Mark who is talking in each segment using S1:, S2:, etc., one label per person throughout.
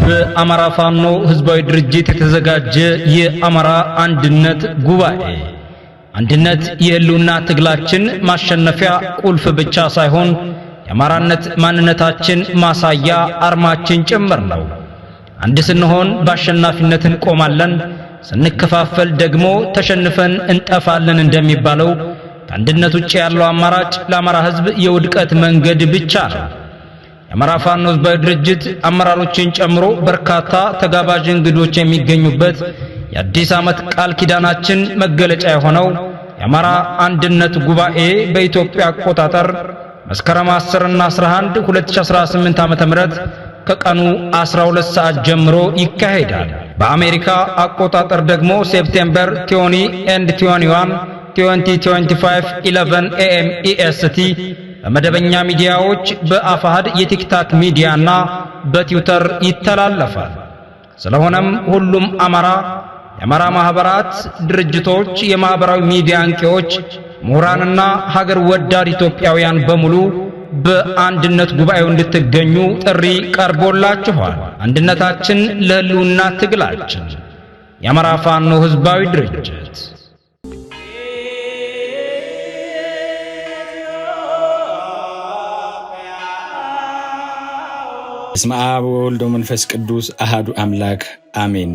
S1: በአማራ ፋኖ ህዝባዊ ድርጅት የተዘጋጀ የአማራ አንድነት ጉባኤ አንድነት የህልውና ትግላችን ማሸነፊያ ቁልፍ ብቻ ሳይሆን የአማራነት ማንነታችን ማሳያ አርማችን ጭምር ነው። አንድ ስንሆን በአሸናፊነት እንቆማለን፣ ስንከፋፈል ደግሞ ተሸንፈን እንጠፋለን እንደሚባለው ከአንድነት ውጭ ያለው አማራጭ ለአማራ ህዝብ የውድቀት መንገድ ብቻ ነው። የአማራ ፋኖ ህዝባዊ ድርጅት አመራሮችን ጨምሮ በርካታ ተጋባዥ እንግዶች የሚገኙበት የአዲስ ዓመት ቃል ኪዳናችን መገለጫ የሆነው የአማራ አንድነት ጉባኤ በኢትዮጵያ አቆጣጠር መስከረም 10 እና 11 2018 ዓ.ም ከቀኑ 12 ሰዓት ጀምሮ ይካሄዳል። በአሜሪካ አቆጣጠር ደግሞ ሴፕቴምበር 20 and 21 2025 11 AM EST በመደበኛ ሚዲያዎች በአፋሃድ የቲክታክ ሚዲያና በትዊተር ይተላለፋል። ስለሆነም ሁሉም የአማራ ማህበራት፣ ድርጅቶች፣ የማህበራዊ ሚዲያ አንቂዎች፣ ምሁራንና ሀገር ወዳድ ኢትዮጵያውያን በሙሉ በአንድነት ጉባኤው እንድትገኙ ጥሪ ቀርቦላችኋል። አንድነታችን ለህልውና ትግላችን። የአማራ ፋኖ ህዝባዊ ድርጅት።
S2: በስመ አብ ወወልድ ወመንፈስ ቅዱስ አሃዱ አምላክ አሜን።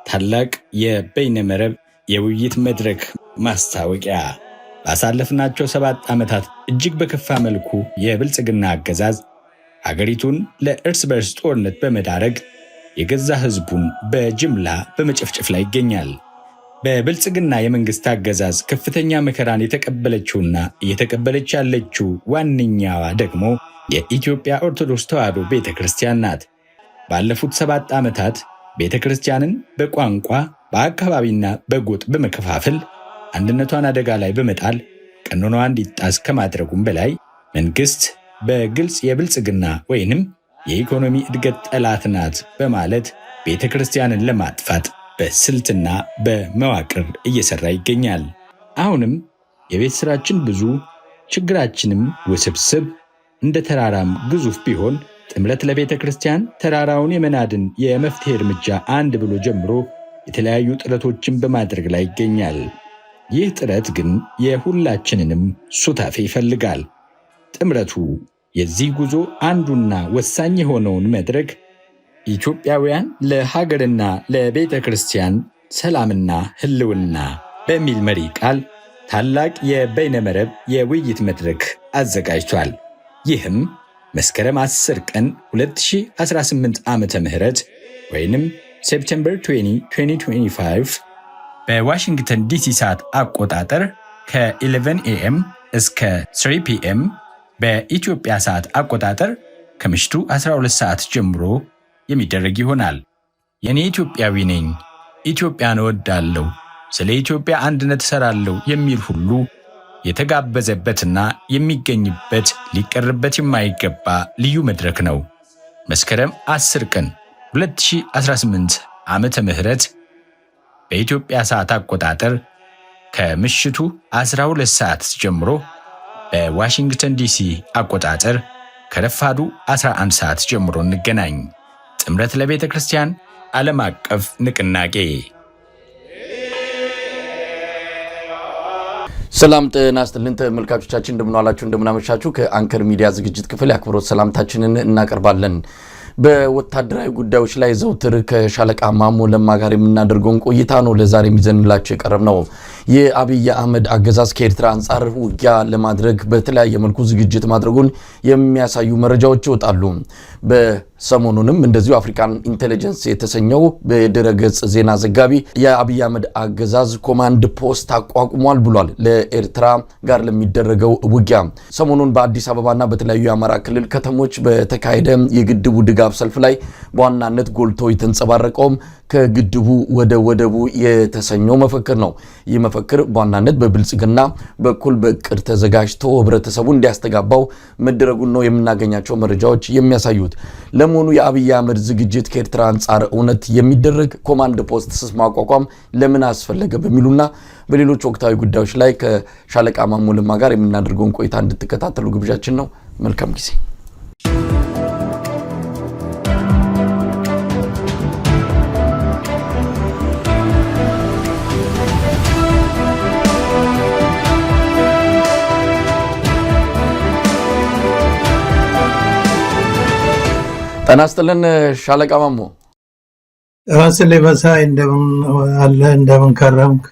S2: ታላቅ የበይነ መረብ የውይይት መድረክ ማስታወቂያ። ባሳለፍናቸው 7 ዓመታት እጅግ በከፋ መልኩ የብልጽግና አገዛዝ አገሪቱን ለእርስ በርስ ጦርነት በመዳረግ የገዛ ህዝቡን በጅምላ በመጨፍጨፍ ላይ ይገኛል። በብልጽግና የመንግስት አገዛዝ ከፍተኛ መከራን የተቀበለችውና እየተቀበለች ያለችው ዋነኛዋ ደግሞ የኢትዮጵያ ኦርቶዶክስ ተዋሕዶ ቤተክርስቲያን ናት። ባለፉት 7 ዓመታት ቤተክርስቲያንን በቋንቋ በአካባቢና በጎጥ በመከፋፈል አንድነቷን አደጋ ላይ በመጣል ቀኖናዋ እንዲጣስ ከማድረጉም በላይ መንግስት በግልጽ የብልጽግና ወይንም የኢኮኖሚ እድገት ጠላት ናት በማለት ቤተክርስቲያንን ለማጥፋት በስልትና በመዋቅር እየሰራ ይገኛል። አሁንም የቤት ስራችን ብዙ፣ ችግራችንም ውስብስብ፣ እንደ ተራራም ግዙፍ ቢሆን ጥምረት ለቤተ ክርስቲያን ተራራውን የመናድን የመፍትሄ እርምጃ አንድ ብሎ ጀምሮ የተለያዩ ጥረቶችን በማድረግ ላይ ይገኛል። ይህ ጥረት ግን የሁላችንንም ሱታፌ ይፈልጋል። ጥምረቱ የዚህ ጉዞ አንዱና ወሳኝ የሆነውን መድረክ ኢትዮጵያውያን ለሀገርና ለቤተ ክርስቲያን ሰላምና ህልውና በሚል መሪ ቃል ታላቅ የበይነመረብ የውይይት መድረክ አዘጋጅቷል። ይህም መስከረም 10 ቀን 2018 ዓመተ ምህረት ወይንም ሴፕቴምበር 20 2025 በዋሽንግተን ዲሲ ሰዓት አቆጣጠር ከ11 AM እስከ 3 PM በኢትዮጵያ ሰዓት አቆጣጠር ከምሽቱ 12 ሰዓት ጀምሮ የሚደረግ ይሆናል። የኔ ኢትዮጵያዊ ነኝ፣ ኢትዮጵያን እወዳለሁ፣ ስለ ኢትዮጵያ አንድነት እሰራለሁ የሚል ሁሉ የተጋበዘበትና የሚገኝበት ሊቀርበት የማይገባ ልዩ መድረክ ነው። መስከረም 10 ቀን 2018 ዓመተ ምህረት በኢትዮጵያ ሰዓት አቆጣጠር ከምሽቱ 12 ሰዓት ጀምሮ በዋሽንግተን ዲሲ አቆጣጠር ከረፋዱ 11 ሰዓት ጀምሮ እንገናኝ። ጥምረት ለቤተ ክርስቲያን ዓለም አቀፍ ንቅናቄ።
S3: ሰላም ጤና ይስጥልን ተመልካቾቻችን፣ እንደምን ዋላችሁ እንደምን አመሻችሁ። ከአንከር ሚዲያ ዝግጅት ክፍል የአክብሮት ሰላምታችንን እናቀርባለን። በወታደራዊ ጉዳዮች ላይ ዘውትር ከሻለቃ ማሞ ለማ ጋር የምናደርገውን ቆይታ ነው ለዛሬ የሚዘንላችሁ የቀረብነው። የአብይ አህመድ አገዛዝ ከኤርትራ አንጻር ውጊያ ለማድረግ በተለያየ መልኩ ዝግጅት ማድረጉን የሚያሳዩ መረጃዎች ይወጣሉ። በሰሞኑንም እንደዚሁ አፍሪካን ኢንተለጀንስ የተሰኘው በድረገጽ ዜና ዘጋቢ የአብይ አህመድ አገዛዝ ኮማንድ ፖስት አቋቁሟል ብሏል። ለኤርትራ ጋር ለሚደረገው ውጊያ ሰሞኑን በአዲስ አበባና በተለያዩ የአማራ ክልል ከተሞች በተካሄደ የግድቡ ድጋፍ ሰልፍ ላይ በዋናነት ጎልቶ የተንጸባረቀውም ከግድቡ ወደ ወደቡ የተሰኘው መፈክር ነው። ይህ መፈክር በዋናነት በብልጽግና በኩል በቅድ ተዘጋጅቶ ህብረተሰቡ እንዲያስተጋባው መደረጉን ነው የምናገኛቸው መረጃዎች የሚያሳዩት። ለመሆኑ የአብይ አህመድ ዝግጅት ከኤርትራ አንጻር እውነት የሚደረግ ኮማንድ ፖስት ማቋቋም ለምን አስፈለገ በሚሉና በሌሎች ወቅታዊ ጉዳዮች ላይ ከሻለቃ ማሞ ለማ ጋር የምናደርገውን ቆይታ እንድትከታተሉ ግብዣችን ነው። መልካም ጊዜ። እናስተለን ሻለቃ ማሞ
S4: ራስን ለበሳይ እንደምን ከረምክ?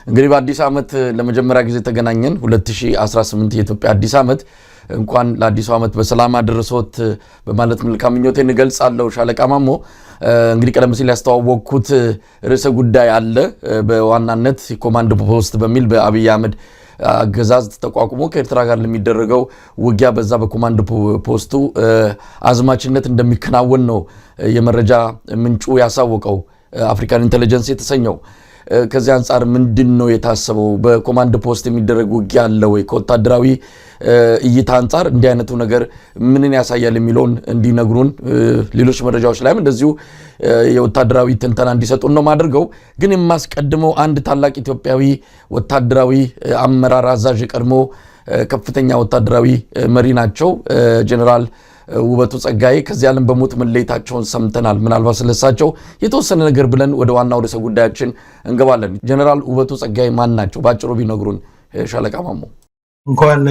S3: እንግዲህ በአዲስ ዓመት ለመጀመሪያ ጊዜ ተገናኘን 2018 የኢትዮጵያ አዲስ ዓመት እንኳን ለአዲሱ ዓመት በሰላም አደረሶት በማለት መልካም ምኞቴን እገልጻለሁ። ሻለቃ ማሞ እንግዲህ ቀደም ሲል ያስተዋወቅኩት ርዕሰ ጉዳይ አለ። በዋናነት ኮማንድ ፖስት በሚል በአብይ አህመድ አገዛዝ ተቋቁሞ ከኤርትራ ጋር ለሚደረገው ውጊያ በዛ በኮማንድ ፖስቱ አዝማችነት እንደሚከናወን ነው የመረጃ ምንጩ ያሳወቀው አፍሪካን ኢንተለጀንስ የተሰኘው። ከዚህ አንፃር ምንድነው የታሰበው? በኮማንድ ፖስት የሚደረግ ውጊያ አለ ወይ? ከወታደራዊ እይታ አንፃር እንዲህ አይነቱ ነገር ምንን ያሳያል የሚለውን እንዲነግሩን፣ ሌሎች መረጃዎች ላይም እንደዚሁ የወታደራዊ ትንተና እንዲሰጡን ነው ማድርገው። ግን የማስቀድመው አንድ ታላቅ ኢትዮጵያዊ ወታደራዊ አመራር አዛዥ ቀድሞ ከፍተኛ ወታደራዊ መሪ ናቸው ጀነራል ውበቱ ጸጋዬ ከዚህ ዓለም በሞት መለየታቸውን ሰምተናል። ምናልባት ስለሳቸው የተወሰነ ነገር ብለን ወደ ዋናው ርዕሰ ጉዳያችን እንገባለን። ጀነራል ውበቱ ጸጋዬ ማን ናቸው? ባጭሩ ቢነግሩን ሻለቃ ማሞ።
S4: እንኳን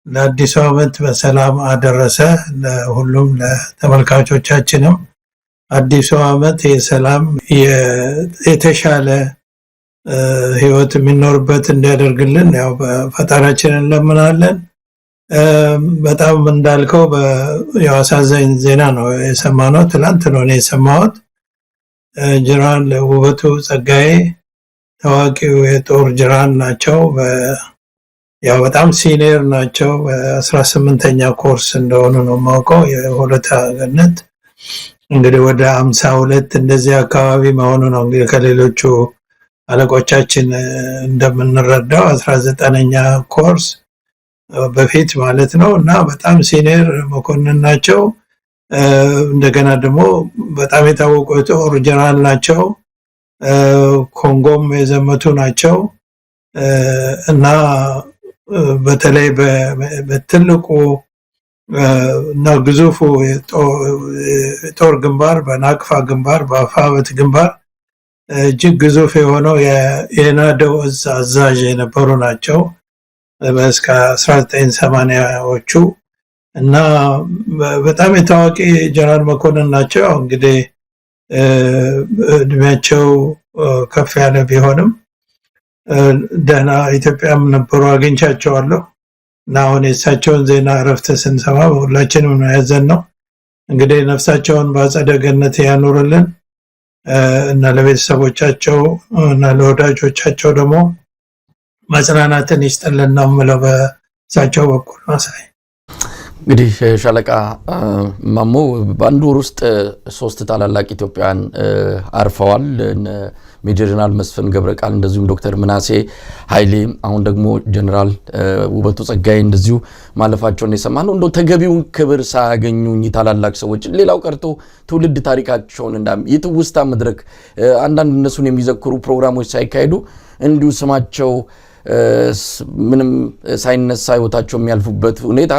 S4: ለአዲሱ ዓመት በሰላም አደረሰ ለሁሉም ለተመልካቾቻችንም። አዲሱ ዓመት የሰላም የተሻለ ህይወት የሚኖርበት እንዲያደርግልን ያው በፈጣሪያችንን እንለምናለን። በጣም እንዳልከው ያሳዘኝ ዜና ነው የሰማነው። ትናንት ነው የሰማሁት። ጀነራል ውበቱ ጸጋዬ ታዋቂው የጦር ጀነራል ናቸው። ያው በጣም ሲኒየር ናቸው። በ18ኛ ኮርስ እንደሆኑ ነው የማውቀው። የሆለታ ገነት እንግዲህ ወደ 52 እንደዚህ አካባቢ መሆኑ ነው እንግዲህ ከሌሎቹ አለቆቻችን እንደምንረዳው 19ኛ ኮርስ በፊት ማለት ነው። እና በጣም ሲኒየር መኮንን ናቸው። እንደገና ደግሞ በጣም የታወቁ የጦር ጀነራል ናቸው። ኮንጎም የዘመቱ ናቸው እና በተለይ በትልቁ እና ግዙፉ የጦር ግንባር በናቅፋ ግንባር በአፋበት ግንባር እጅግ ግዙፍ የሆነው የናደው እዝ አዛዥ የነበሩ ናቸው እስከ 1980ዎቹ እና በጣም የታዋቂ ጀነራል መኮንን ናቸው። እንግዲህ እድሜያቸው ከፍ ያለ ቢሆንም ደህና ኢትዮጵያም ነበሩ፣ አግኝቻቸዋለሁ እና አሁን የእሳቸውን ዜና እረፍት ስንሰማ ሁላችንም ያዘን ነው። እንግዲህ ነፍሳቸውን በአጸደ ገነት ያኑርልን እና ለቤተሰቦቻቸው እና ለወዳጆቻቸው ደግሞ መጽናናትን ይስጥልን ነው የምለው በእሳቸው በኩል ማሳይ።
S3: እንግዲህ ሻለቃ ማሞ በአንድ ወር ውስጥ 3 ታላላቅ ኢትዮጵያውያን አርፈዋል። ሜጀር ጀነራል መስፍን ገብረቃል፣ እንደዚሁም ዶክተር ምናሴ ኃይሌ፣ አሁን ደግሞ ጀነራል ውበቱ ጸጋዬ እንደዚሁ ማለፋቸውን የሰማነው። እንደው ተገቢውን ክብር ሳያገኙ ታላላቅ ሰዎች ሌላው ቀርቶ ትውልድ ታሪካቸውን የትውስታ መድረክ አንዳንድ እነሱን የሚዘክሩ ፕሮግራሞች ሳይካሄዱ እንዲሁ ስማቸው ምንም ሳይነሳ ህይወታቸው የሚያልፉበት ሁኔታ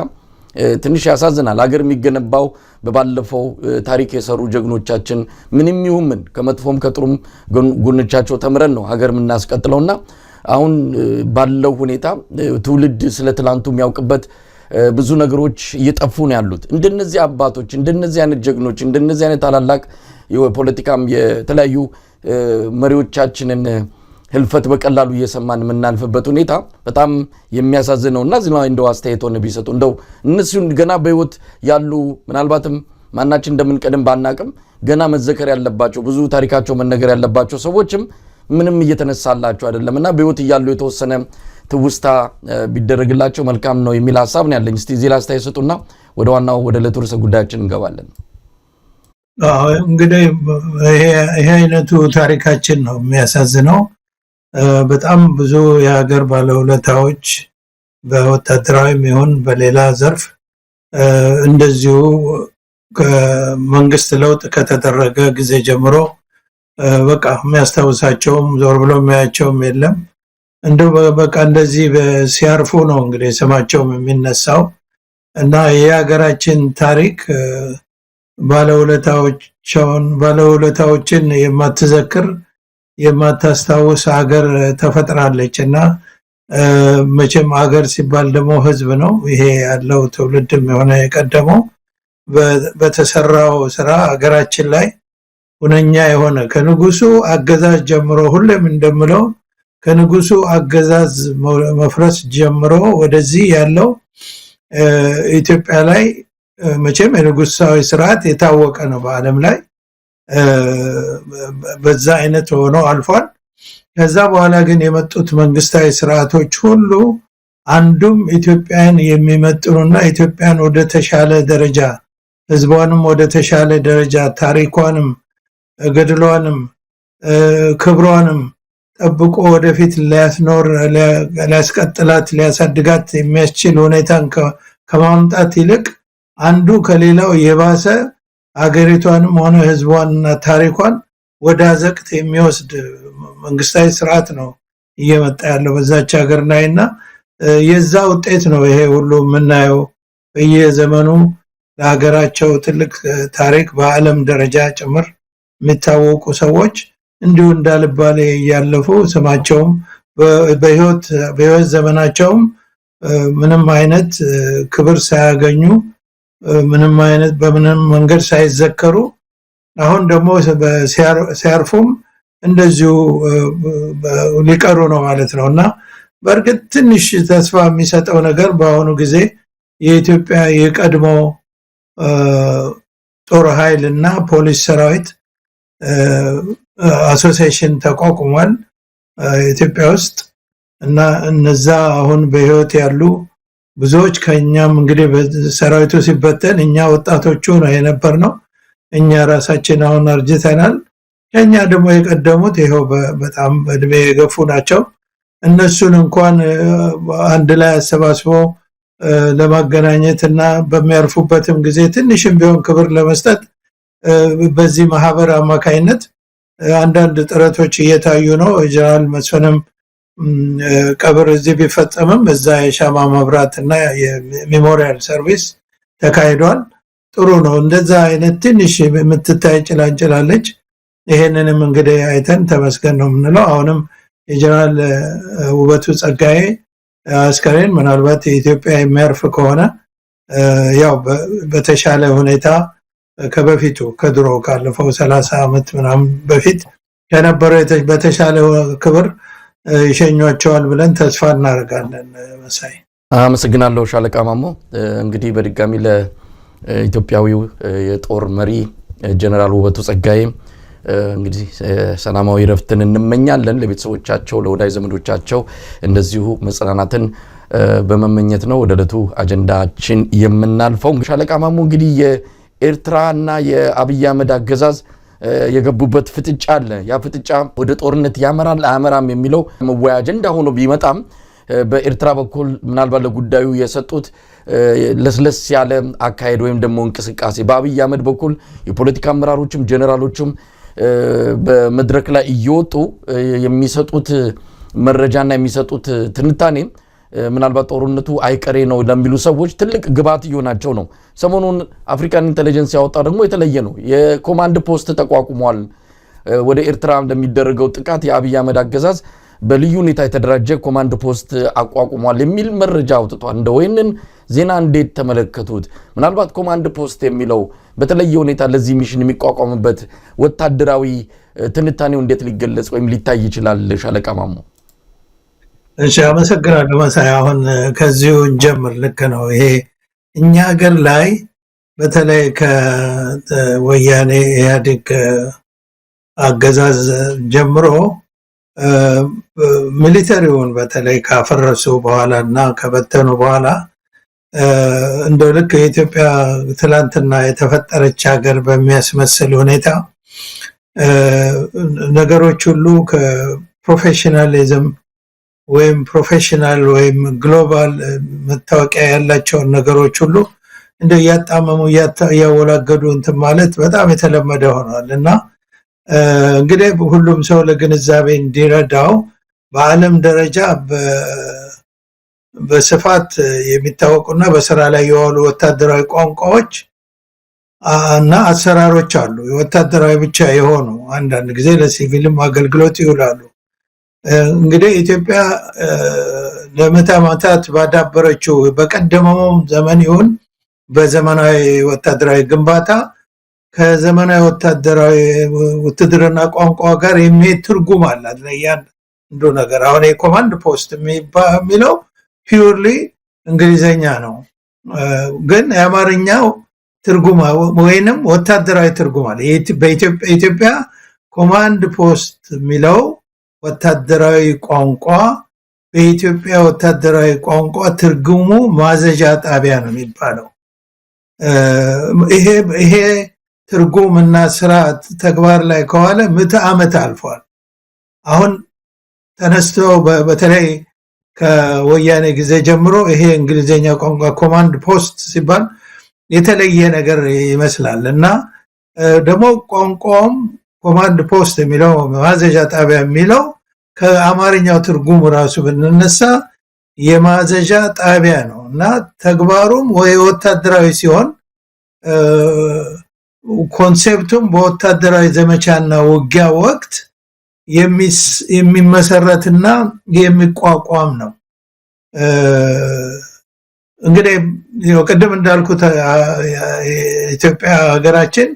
S3: ትንሽ ያሳዝናል። ሀገር የሚገነባው በባለፈው ታሪክ የሰሩ ጀግኖቻችን ምንም ይሁን ምን ከመጥፎም ከጥሩም ጎኖቻቸው ተምረን ነው ሀገር የምናስቀጥለውና አሁን ባለው ሁኔታ ትውልድ ስለ ትላንቱ የሚያውቅበት ብዙ ነገሮች እየጠፉ ነው ያሉት። እንደነዚህ አባቶች እንደነዚህ አይነት ጀግኖች እንደነዚህ አይነት ታላላቅ የፖለቲካም የተለያዩ መሪዎቻችንን ህልፈት በቀላሉ እየሰማን የምናልፍበት ሁኔታ በጣም የሚያሳዝነውና እዚህ ላይ እንደው አስተያየት ሆነ ቢሰጡ እንደው እነሱን ገና በህይወት ያሉ ምናልባትም ማናችን እንደምንቀደም ባናቅም ገና መዘከር ያለባቸው ብዙ ታሪካቸው መነገር ያለባቸው ሰዎችም ምንም እየተነሳላቸው አይደለምና በህይወት እያሉ የተወሰነ ትውስታ ቢደረግላቸው መልካም ነው የሚል ሐሳብ ነው ያለኝ። እስቲ እዚህ ላይ አስተያየት ሰጡና ወደ ዋናው ወደ ለቱርሰ ጉዳያችን እንገባለን።
S4: እንግዲህ ይሄ አይነቱ ታሪካችን ነው የሚያሳዝነው። በጣም ብዙ የሀገር ባለውለታዎች በወታደራዊም ይሁን በሌላ ዘርፍ እንደዚሁ ከመንግስት ለውጥ ከተደረገ ጊዜ ጀምሮ በቃ የሚያስታውሳቸውም ዞር ብሎ የሚያያቸውም የለም። እንደው በቃ እንደዚህ ሲያርፉ ነው እንግዲህ ስማቸውም የሚነሳው እና የሀገራችን ታሪክ ባለውለታዎችን የማትዘክር የማታስታውስ ሀገር ተፈጥራለች እና መቼም ሀገር ሲባል ደግሞ ህዝብ ነው። ይሄ ያለው ትውልድም የሆነ የቀደመው በተሰራው ስራ ሀገራችን ላይ ሁነኛ የሆነ ከንጉሱ አገዛዝ ጀምሮ ሁሌም እንደምለው ከንጉሱ አገዛዝ መፍረስ ጀምሮ ወደዚህ ያለው ኢትዮጵያ ላይ መቼም የንጉሳዊ ስርዓት የታወቀ ነው በአለም ላይ በዛ አይነት ሆኖ አልፏል። ከዛ በኋላ ግን የመጡት መንግስታዊ ስርዓቶች ሁሉ አንዱም ኢትዮጵያን የሚመጥኑና ኢትዮጵያን ወደ ተሻለ ደረጃ ህዝቧንም ወደ ተሻለ ደረጃ ታሪኳንም ገድሏንም ክብሯንም ጠብቆ ወደፊት ሊያስቀጥላት ሊያሳድጋት የሚያስችል ሁኔታን ከማምጣት ይልቅ አንዱ ከሌላው የባሰ አገሪቷንም ሆነ ህዝቧንና ታሪኳን ወደ አዘቅት የሚወስድ መንግስታዊ ስርዓት ነው እየመጣ ያለው በዛች ሀገር ላይና የዛ ውጤት ነው ይሄ ሁሉ የምናየው በየዘመኑ ለሀገራቸው ትልቅ ታሪክ በአለም ደረጃ ጭምር የሚታወቁ ሰዎች እንዲሁ እንዳልባሌ ያለፉ ስማቸውም በህይወት ዘመናቸውም ምንም አይነት ክብር ሳያገኙ ምንም አይነት በምንም መንገድ ሳይዘከሩ አሁን ደግሞ ሲያርፉም እንደዚሁ ሊቀሩ ነው ማለት ነውና በእርግጥ ትንሽ ተስፋ የሚሰጠው ነገር በአሁኑ ጊዜ የኢትዮጵያ የቀድሞ ጦር ኃይልና ፖሊስ ሰራዊት አሶሲዬሽን ተቋቁሟል ኢትዮጵያ ውስጥ እና እነዛ አሁን በህይወት ያሉ ብዙዎች ከኛም እንግዲህ በሰራዊቱ ሲበተን እኛ ወጣቶቹ ነው የነበርነው እኛ ራሳችን አሁን አርጅተናል ከኛ ደግሞ የቀደሙት ይሄው በጣም በእድሜ የገፉ ናቸው እነሱን እንኳን አንድ ላይ አሰባስቦ ለማገናኘትና በሚያርፉበትም ጊዜ ትንሽም ቢሆን ክብር ለመስጠት በዚህ ማህበር አማካይነት አንዳንድ ጥረቶች እየታዩ ነው ጀነራል መስፍንም ቀብር እዚህ ቢፈጸምም በዛ የሻማ መብራትና የሜሞሪያል ሰርቪስ ተካሂዷል ጥሩ ነው እንደዛ አይነት ትንሽ የምትታይ ጭላንጭላለች ይሄንንም እንግዲህ አይተን ተመስገን ነው የምንለው አሁንም የጀነራል ውበቱ ጸጋዬ አስከሬን ምናልባት የኢትዮጵያ የሚያርፍ ከሆነ ያው በተሻለ ሁኔታ ከበፊቱ ከድሮ ካለፈው 30 አመት ምናምን በፊት ከነበረው በተሻለ ክብር ይሸኛቸዋል ብለን ተስፋ እናደርጋለን መሳይ
S3: አመሰግናለሁ ሻለቃ ማሞ እንግዲህ በድጋሚ ለኢትዮጵያዊው የጦር መሪ ጀነራል ውበቱ ጸጋዬ እንግዲህ ሰላማዊ ረፍትን እንመኛለን ለቤተሰቦቻቸው ለወዳጅ ዘመዶቻቸው እንደዚሁ መጽናናትን በመመኘት ነው ወደለቱ አጀንዳችን የምናልፈው ሻለቃ ማሞ እንግዲህ የኤርትራና የአብይ አህመድ አገዛዝ የገቡበት ፍጥጫ አለ ያ ፍጥጫ ወደ ጦርነት ያመራል አያመራም የሚለው መወያ አጀንዳ ሆኖ ቢመጣም በኤርትራ በኩል ምናልባት ለጉዳዩ የሰጡት ለስለስ ያለ አካሄድ ወይም ደግሞ እንቅስቃሴ በአብይ አህመድ በኩል የፖለቲካ አመራሮችም ጀነራሎችም በመድረክ ላይ እየወጡ የሚሰጡት መረጃና የሚሰጡት ትንታኔ ምናልባት ጦርነቱ አይቀሬ ነው ለሚሉ ሰዎች ትልቅ ግባት ይሆናቸው ነው ሰሞኑን አፍሪካን ኢንተለጀንስ ያወጣው ደግሞ የተለየ ነው የኮማንድ ፖስት ተቋቁሟል ወደ ኤርትራ እንደሚደረገው ጥቃት የአብይ አህመድ አገዛዝ በልዩ ሁኔታ የተደራጀ ኮማንድ ፖስት አቋቁሟል የሚል መረጃ አውጥቷል እንደው ይሄንን ዜና እንዴት ተመለከቱት ምናልባት ኮማንድ ፖስት የሚለው በተለየ ሁኔታ ለዚህ ሚሽን የሚቋቋምበት ወታደራዊ ትንታኔው እንዴት ሊገለጽ ወይም ሊታይ ይችላል ሻለቃ ማሞ
S4: እሺ አመሰግናለሁ መሳይ አሁን ከዚሁ እንጀምር ልክ ነው ይሄ እኛ ሀገር ላይ በተለይ ከወያኔ ኢህአዴግ አገዛዝ ጀምሮ ሚሊተሪውን በተለይ ካፈረሱ በኋላና ከበተኑ በኋላ እንደው ልክ የኢትዮጵያ ትላንትና የተፈጠረች ሀገር በሚያስመስል ሁኔታ ነገሮች ሁሉ ከፕሮፌሽናሊዝም ወይም ፕሮፌሽናል ወይም ግሎባል መታወቂያ ያላቸው ነገሮች ሁሉ እንደው ያጣመሙ ያወላገዱ እንት ማለት በጣም የተለመደ ሆኗልና እንግዲህ ሁሉም ሰው ለግንዛቤ እንዲረዳው በአለም ደረጃ በስፋት የሚታወቁና በስራ ላይ የዋሉ ወታደራዊ ቋንቋዎች እና አሰራሮች አሉ ወታደራዊ ብቻ የሆኑ አንዳንድ ጊዜ ለሲቪልም አገልግሎት ይውላሉ እንግዲህ ኢትዮጵያ ለመታማታት ባዳበረችው በቀደመው ዘመን ይሁን በዘመናዊ ወታደራዊ ግንባታ ከዘመናዊ ወታደራዊ ውትድርና ቋንቋ ጋር የሚሄድ ትርጉም አላት ለእያንዳንዱ ነገር። አሁን የኮማንድ ፖስት የሚለው ፒውርሊ እንግሊዘኛ ነው፣ ግን የአማርኛው ትርጉም ወይንም ወታደራዊ ትርጉም አለ። በኢትዮጵያ ኮማንድ ፖስት የሚለው ወታደራዊ ቋንቋ በኢትዮጵያ ወታደራዊ ቋንቋ ትርጉሙ ማዘዣ ጣቢያ ነው የሚባለው። ይሄ ትርጉምና ስራ ተግባር ላይ ከዋለ ምዕተ ዓመት አልፏል። አሁን ተነስተው በተለይ ከወያኔ ጊዜ ጀምሮ ይሄ እንግሊዘኛ ቋንቋ ኮማንድ ፖስት ሲባል የተለየ ነገር ይመስላል እና ደግሞ ቋንቋውም ኮማንድ ፖስት የሚለው ማዘዣ ጣቢያ የሚለው ከአማርኛው ትርጉም ራሱ ብንነሳ የማዘዣ ጣቢያ ነው እና ተግባሩም ወይ ወታደራዊ ሲሆን ኮንሴፕቱም በወታደራዊ ዘመቻና ውጊያ ወቅት የሚመሰረትና የሚቋቋም ነው። እንግዲህ ቅድም እንዳልኩት ኢትዮጵያ ሀገራችን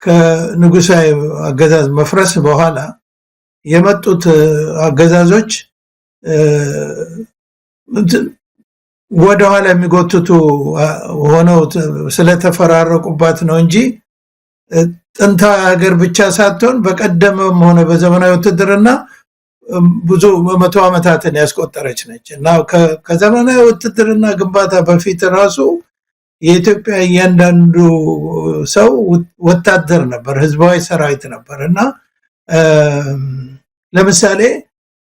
S4: ከንጉሳዊ አገዛዝ መፍረስ በኋላ የመጡት አገዛዞች ወደ ኋላ የሚጎትቱ ሆነው ስለተፈራረቁባት ነው እንጂ ጥንታዊ ሀገር ብቻ ሳትሆን በቀደመም ሆነ በዘመናዊ ውትድርና ብዙ መቶ ዓመታትን ያስቆጠረች ነች እና ከዘመናዊ ውትድርና ግንባታ በፊት ራሱ የኢትዮጵያ እያንዳንዱ ሰው ወታደር ነበር፣ ህዝባዊ ሰራዊት ነበር እና ለምሳሌ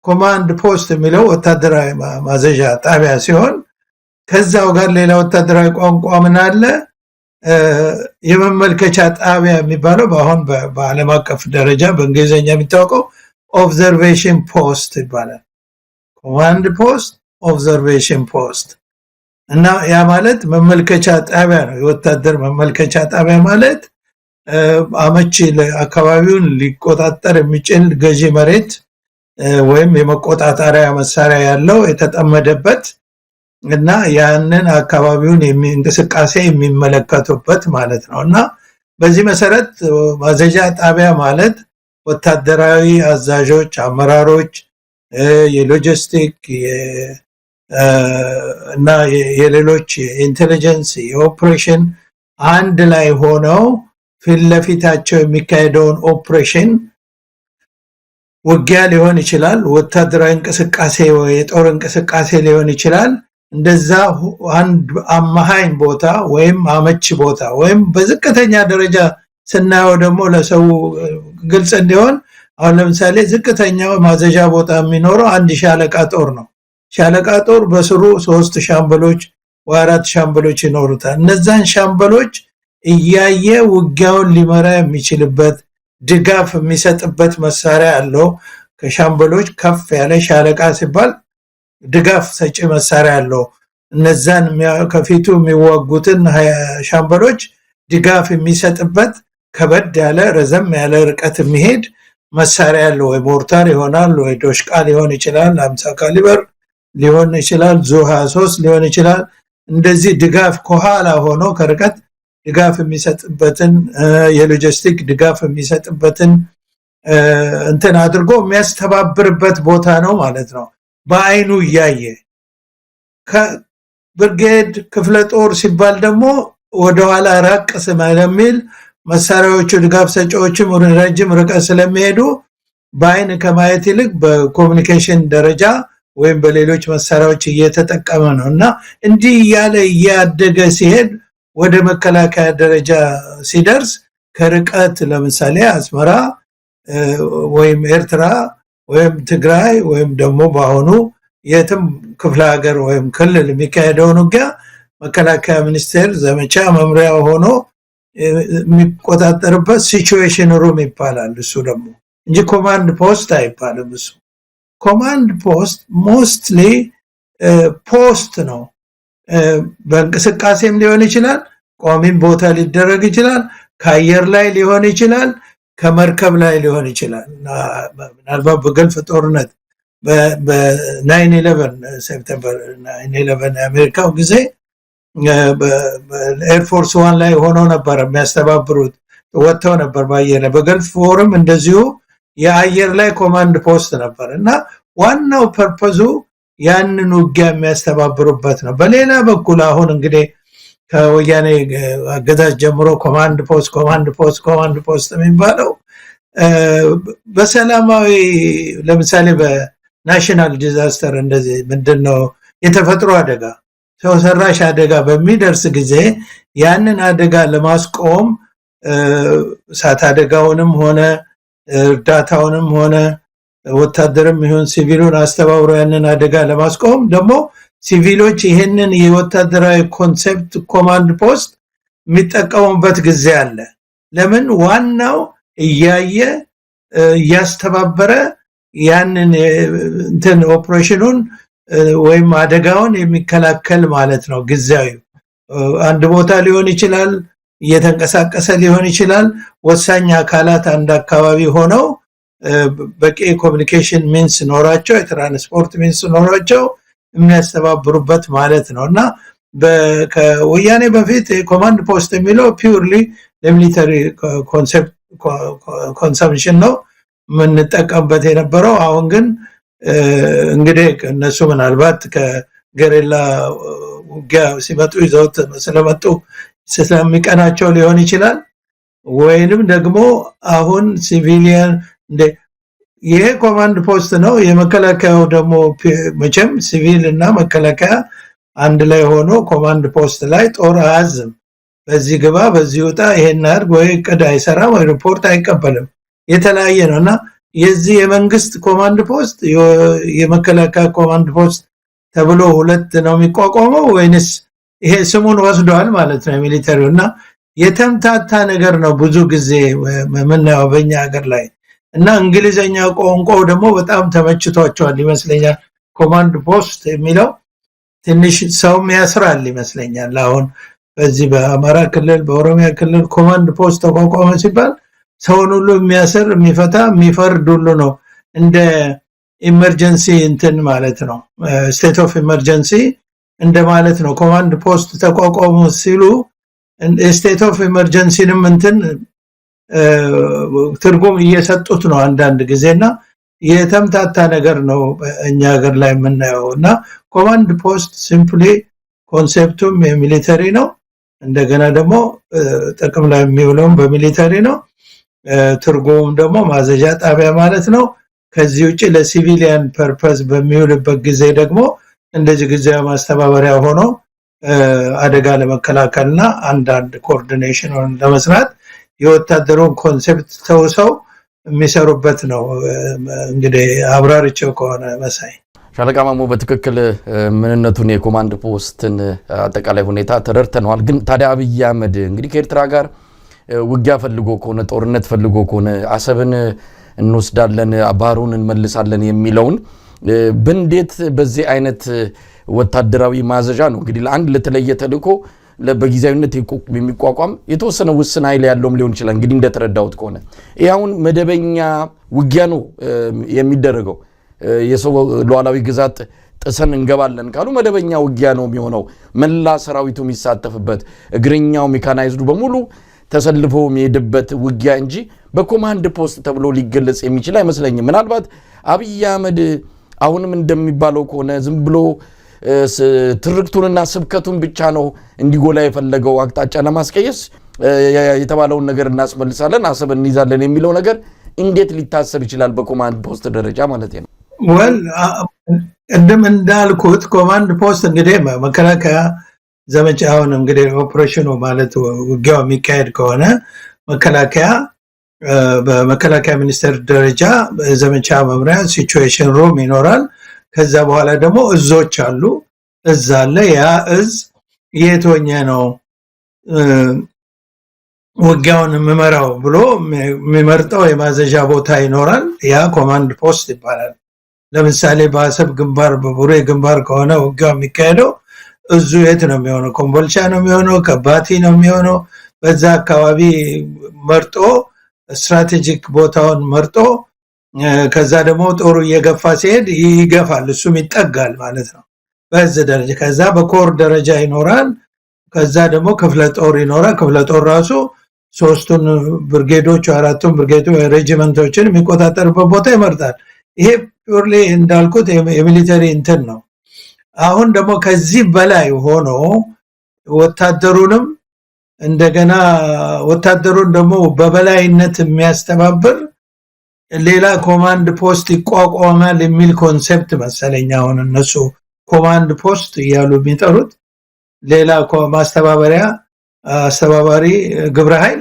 S4: ኮማንድ ፖስት የሚለው ወታደራዊ ማዘዣ ጣቢያ ሲሆን ከዛው ጋር ሌላ ወታደራዊ ቋንቋ ምን አለ? የመመልከቻ ጣቢያ የሚባለው በአሁን በዓለም አቀፍ ደረጃ በእንግሊዝኛ የሚታወቀው ኦብዘርቬሽን ፖስት ይባላል። ኮማንድ ፖስት፣ ኦብዘርቬሽን ፖስት እና ያ ማለት መመልከቻ ጣቢያ ነው። የወታደር መመልከቻ ጣቢያ ማለት አመቺ አካባቢውን ሊቆጣጠር የሚችል ገዢ መሬት ወይም የመቆጣጠሪያ መሳሪያ ያለው የተጠመደበት እና ያንን አካባቢውን እንቅስቃሴ የሚመለከቱበት ማለት ነው እና በዚህ መሰረት ማዘዣ ጣቢያ ማለት ወታደራዊ አዛዦች፣ አመራሮች፣ የሎጂስቲክ እና የሌሎች ኢንቴሊጀንስ የኦፕሬሽን አንድ ላይ ሆነው ፊት ለፊታቸው የሚካሄደውን ኦፕሬሽን ውጊያ ሊሆን ይችላል፣ ወታደራዊ እንቅስቃሴ ወይ የጦር እንቅስቃሴ ሊሆን ይችላል። እንደዛ አንድ አማሃኝ ቦታ ወይም አመቺ ቦታ ወይም በዝቅተኛ ደረጃ ስናየው ደግሞ ለሰው ግልጽ እንዲሆን አሁን ለምሳሌ ዝቅተኛው ማዘዣ ቦታ የሚኖረው አንድ ሻለቃ ጦር ነው። ሻለቃ ጦር በስሩ 3 ሻምበሎች ወይ 4 ሻምበሎች ይኖሩታል። እነዛን ሻምበሎች እያየ ውጊያውን ሊመራ የሚችልበት ድጋፍ የሚሰጥበት መሳሪያ አለው። ከሻምበሎች ከፍ ያለ ሻለቃ ሲባል ድጋፍ ሰጪ መሳሪያ አለው። እነዛን ከፊቱ የሚዋጉትን ሻምበሎች ድጋፍ የሚሰጥበት ከበድ ያለ ረዘም ያለ ርቀት የሚሄድ መሳሪያ አለው። ወይ ሞርታር ይሆናል፣ ወይ ዶሽቃ ሊሆን ይችላል፣ 50 ካሊበር ሊሆን ይችላል፣ ዙ 23 ሊሆን ይችላል። እንደዚህ ድጋፍ ከኋላ ሆኖ ከርቀት ድጋፍ የሚሰጥበትን የሎጂስቲክ ድጋፍ የሚሰጥበትን እንትን አድርጎ የሚያስተባብርበት ቦታ ነው ማለት ነው። በአይኑ እያየ ከብርጌድ ክፍለ ጦር ሲባል ደግሞ ወደኋላ ራቅ ስለሚል መሳሪያዎቹ ድጋፍ ሰጪዎችም ረጅም ርቀት ስለሚሄዱ በአይን ከማየት ይልቅ በኮሙኒኬሽን ደረጃ ወይም በሌሎች መሳሪያዎች እየተጠቀመ ነው እና እንዲህ እያለ እያደገ ሲሄድ ወደ መከላከያ ደረጃ ሲደርስ ከርቀት ለምሳሌ አስመራ ወይም ኤርትራ ወይም ትግራይ ወይም ደግሞ በአሁኑ የትም ክፍለ ሀገር ወይም ክልል የሚካሄደውን ውጊያ መከላከያ ሚኒስቴር ዘመቻ መምሪያ ሆኖ የሚቆጣጠርበት ሲቹዌሽን ሩም ይባላል። እሱ ደግሞ እንጂ ኮማንድ ፖስት አይባልም። እሱ ኮማንድ ፖስት ሞስትሊ ፖስት ነው። በእንቅስቃሴም ሊሆን ይችላል፣ ቋሚም ቦታ ሊደረግ ይችላል፣ ከአየር ላይ ሊሆን ይችላል፣ ከመርከብ ላይ ሊሆን ይችላል። ምናልባት በገልፍ ጦርነት በ9/11 ሴፕቴምበር 9/11 የአሜሪካው ጊዜ በኤርፎርስ ዋን ላይ ሆነው ነበር የሚያስተባብሩት ወጥተው ነበር ባየረ በገልፍ ፎረም እንደዚሁ የአየር ላይ ኮማንድ ፖስት ነበር እና ዋናው ፐርፐዙ ያንን ውጊያ የሚያስተባብሩበት ነው። በሌላ በኩል አሁን እንግዲህ ከወያኔ አገዛዝ ጀምሮ ኮማንድ ፖስት የሚባለው በሰላማዊ ለምሳሌ በናሽናል ዲዛስተር እንደዚህ ምንድነው የተፈጥሮ አደጋ ሰው ሰራሽ አደጋ በሚደርስ ጊዜ ያንን አደጋ ለማስቆም እሳት አደጋውንም ሆነ እርዳታውንም ሆነ ወታደርም ይሁን ሲቪሉን አስተባብሮ ያንን አደጋ ለማስቆም ደግሞ ሲቪሎች ይሄንን የወታደራዊ ኮንሴፕት ኮማንድ ፖስት የሚጠቀሙበት ጊዜ አለ። ለምን ዋናው እያስተባበረ ያንን እንትን ኦፕሬሽኑን ወይም አደጋውን የሚከላከል ማለት ነው። ጊዜያዊ አንድ ቦታ ሊሆን ይችላል፣ እየተንቀሳቀሰ ሊሆን ይችላል። ወሳኝ አካላት አንድ አካባቢ ሆነው በቂ ኮሙኒኬሽን ሚንስ ኖራቸው የትራንስፖርት ሚንስ ኖራቸው የሚያስተባብሩበት ማለት ነውና ከወያኔ በፊት ኮማንድ ፖስት የሚለው ፒውርሊ ለሚሊተሪ ኮንሰፕት ኮንሰምፕሽን ነው የምንጠቀምበት የነበረው። አሁን ግን እንግዲህ እነሱ ምናልባት ከገሬላ ውጊያ ሲመጡ ይዘውት ስለመጡ ስለሚቀናቸው ሊሆን ይችላል። ወይንም ደግሞ አሁን ሲቪሊያን ይሄ ኮማንድ ፖስት ነው። የመከላከያው ደግሞ መቼም ሲቪል እና መከላከያ አንድ ላይ ሆኖ ኮማንድ ፖስት ላይ ጦር አያዝም። በዚህ ግባ በዚህ ወጣ ይሄን አድርግ ወይ ቅድ አይሰራም ወይ ሪፖርት አይቀበልም። የተለያየ ነውና የዚህ የመንግስት ኮማንድ ፖስት የመከላከያ ኮማንድ ፖስት ተብሎ ሁለት ነው የሚቋቋመው ወይንስ ይሄ ስሙን ወስዷል ማለት ነው ሚሊተሪውና የተምታታ ነገር ነው ብዙ ጊዜ ምናየው በእኛ ሀገር ላይ እና እንግሊዘኛ ቋንቋው ደግሞ በጣም ተመችቷቸዋል ይመስለኛል። ኮማንድ ፖስት የሚለው ትንሽ ሰውም ያስራል ይመስለኛል። አሁን በዚህ በአማራ ክልል በኦሮሚያ ክልል ኮማንድ ፖስት ተቋቋመ ሲባል ሰውን ሁሉ የሚያስር የሚፈታ የሚፈርድ ሁሉ ነው። እንደ ኢመርጀንሲ እንትን ማለት ነው። ስቴት ኦፍ ኢመርጀንሲ እንደማለት ነው። ኮማንድ ፖስት ተቋቋሙ ሲሉ ስቴት ኦፍ ኢመርጀንሲንም እንትን ትርጉም እየሰጡት ነው አንዳንድ ጊዜና የተምታታ ነገር ነው እኛ ሀገር ላይ የምናየውና ኮማንድ ፖስት ሲምፕሊ ኮንሴፕቱም የሚሊተሪ ነው። እንደገና ደግሞ ጥቅም ላይ የሚውለው በሚሊተሪ ነው። ትርጉሙም ደግሞ ማዘዣ ጣቢያ ማለት ነው። ከዚህ ውጪ ለሲቪሊያን ፐርፐዝ በሚውልበት ጊዜ ደግሞ እንደዚህ ጊዜያዊ ማስተባበሪያ ሆኖ አደጋ ለመከላከልና አንዳንድ ኮኦርዲኔሽን ለመስራት የወታደሩን ኮንሴፕት ተውሰው የሚሰሩበት ነው። እንግዲህ አብራሪቸው ከሆነ መሳይ
S3: ሻለቃ ማሞ በትክክል ምንነቱን የኮማንድ ፖስትን አጠቃላይ ሁኔታ ተረድተናል። ግን ታዲያ አብይ አህመድ እንግዲህ ከኤርትራ ጋር ውጊያ ፈልጎ ከሆነ ጦርነት ፈልጎ ከሆነ አሰብን እንወስዳለን ባህሩን እንመልሳለን የሚለውን በእንዴት በዚህ አይነት ወታደራዊ ማዘዣ ነው እንግዲህ ለአንድ ለተለየ ተልእኮ በጊዜያዊነት የሚቋቋም የተወሰነ ውስን ኃይል ያለውም ሊሆን ይችላል። እንግዲህ እንደተረዳሁት ከሆነ ይሄውን መደበኛ ውጊያ ነው የሚደረገው። የሰው ሉዓላዊ ግዛት ጥሰን እንገባለን ካሉ መደበኛ ውጊያ ነው የሚሆነው። መላ ሰራዊቱ የሚሳተፍበት እግረኛው ሜካናይዝዱ በሙሉ ተሰልፎ የሚሄድበት ውጊያ እንጂ በኮማንድ ፖስት ተብሎ ሊገለጽ የሚችል አይመስለኝም። ምናልባት አብይ አህመድ አሁንም እንደሚባለው ከሆነ ዝም ብሎ ትርክቱንና ስብከቱን ብቻ ነው እንዲጎላ የፈለገው አቅጣጫ ለማስቀየስ የተባለውን ነገር እናስመልሳለን አሰብ እንይዛለን የሚለው ነገር እንዴት ሊታሰብ ይችላል በኮማንድ ፖስት ደረጃ ማለት ነው?
S4: ወል እንደም እንዳልኩት ኮማንድ ፖስት እንግዲህ መከላከያ ዘመቻውን እንግዲህ ኦፕሬሽኑ ማለት ውጊያው የሚካሄድ ከሆነ መከላከያ በመከላከያ ሚኒስቴር ደረጃ ዘመቻ መምሪያ ሲቹዌሽን ሩም ይኖራል። ከዛ በኋላ ደግሞ እዞች አሉ። እዝ አለ። ያ እዝ የቶኛ ነው ውጊያውን መመራው ብሎ የሚመርጠው የማዘዣ ቦታ ይኖራል። ያ ኮማንድ ፖስት ይባላል። ለምሳሌ በአሰብ ግንባር በቡሬ ግንባር ከሆነ ውጊያው የሚካሄደው እዙ የት ነው የሚሆነው? ኮምቦልቻ ነው የሚሆነው? ከባቲ ነው የሚሆነው? በዛ አካባቢ መርጦ ስትራቴጂክ ቦታውን መርጦ ከዛ ደግሞ ጦሩ እየገፋ ሲሄድ ይገፋል፣ እሱም ይጠጋል ማለት ነው በዚህ ደረጃ። ከዛ በኮር ደረጃ ይኖራል። ከዛ ደግሞ ክፍለ ጦር ይኖራል። ክፍለ ጦር ራሱ ሶስቱን ብርጌዶች አራቱን ብርጌዶ ሬጂመንቶችን የሚቆጣጠርበት ቦታ ይመርጣል። ይሄ ፒውርሊ እንዳልኩት የሚሊተሪ እንትን ነው። አሁን ደግሞ ከዚህ በላይ ሆኖ ወታደሩንም እንደገና ወታደሩን ደግሞ በበላይነት የሚያስተባብር ሌላ ኮማንድ ፖስት ይቋቋማል የሚል ኮንሴፕት መሰለኝ አሁን እነሱ ኮማንድ ፖስት እያሉ የሚጠሩት ሌላ ማስተባበሪያ አስተባባሪ ግብረ ኃይል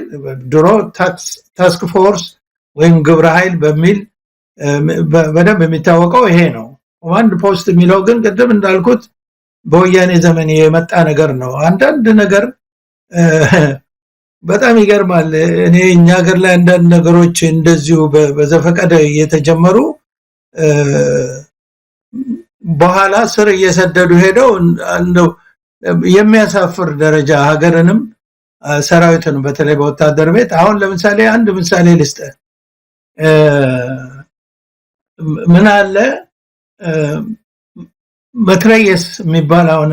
S4: ድሮ ታስክ ፎርስ ወይም ግብረ ኃይል በሚል በደንብ የሚታወቀው ይሄ ነው። ኮማንድ ፖስት የሚለው ግን ቅድም እንዳልኩት በወያኔ ዘመን የመጣ ነገር ነው። አንዳንድ ነገር በጣም ይገርማል። እኔ እኛ ሀገር ላይ አንዳንድ ነገሮች እንደዚሁ በዘፈቀደ እየተጀመሩ በኋላ ስር እየሰደዱ ሄደው እንደው የሚያሳፍር ደረጃ ሀገርንም ሰራዊትን በተለይ በወታደር ቤት አሁን ለምሳሌ አንድ ምሳሌ ልስጥ። ምን አለ መትረየስ የሚባል አሁን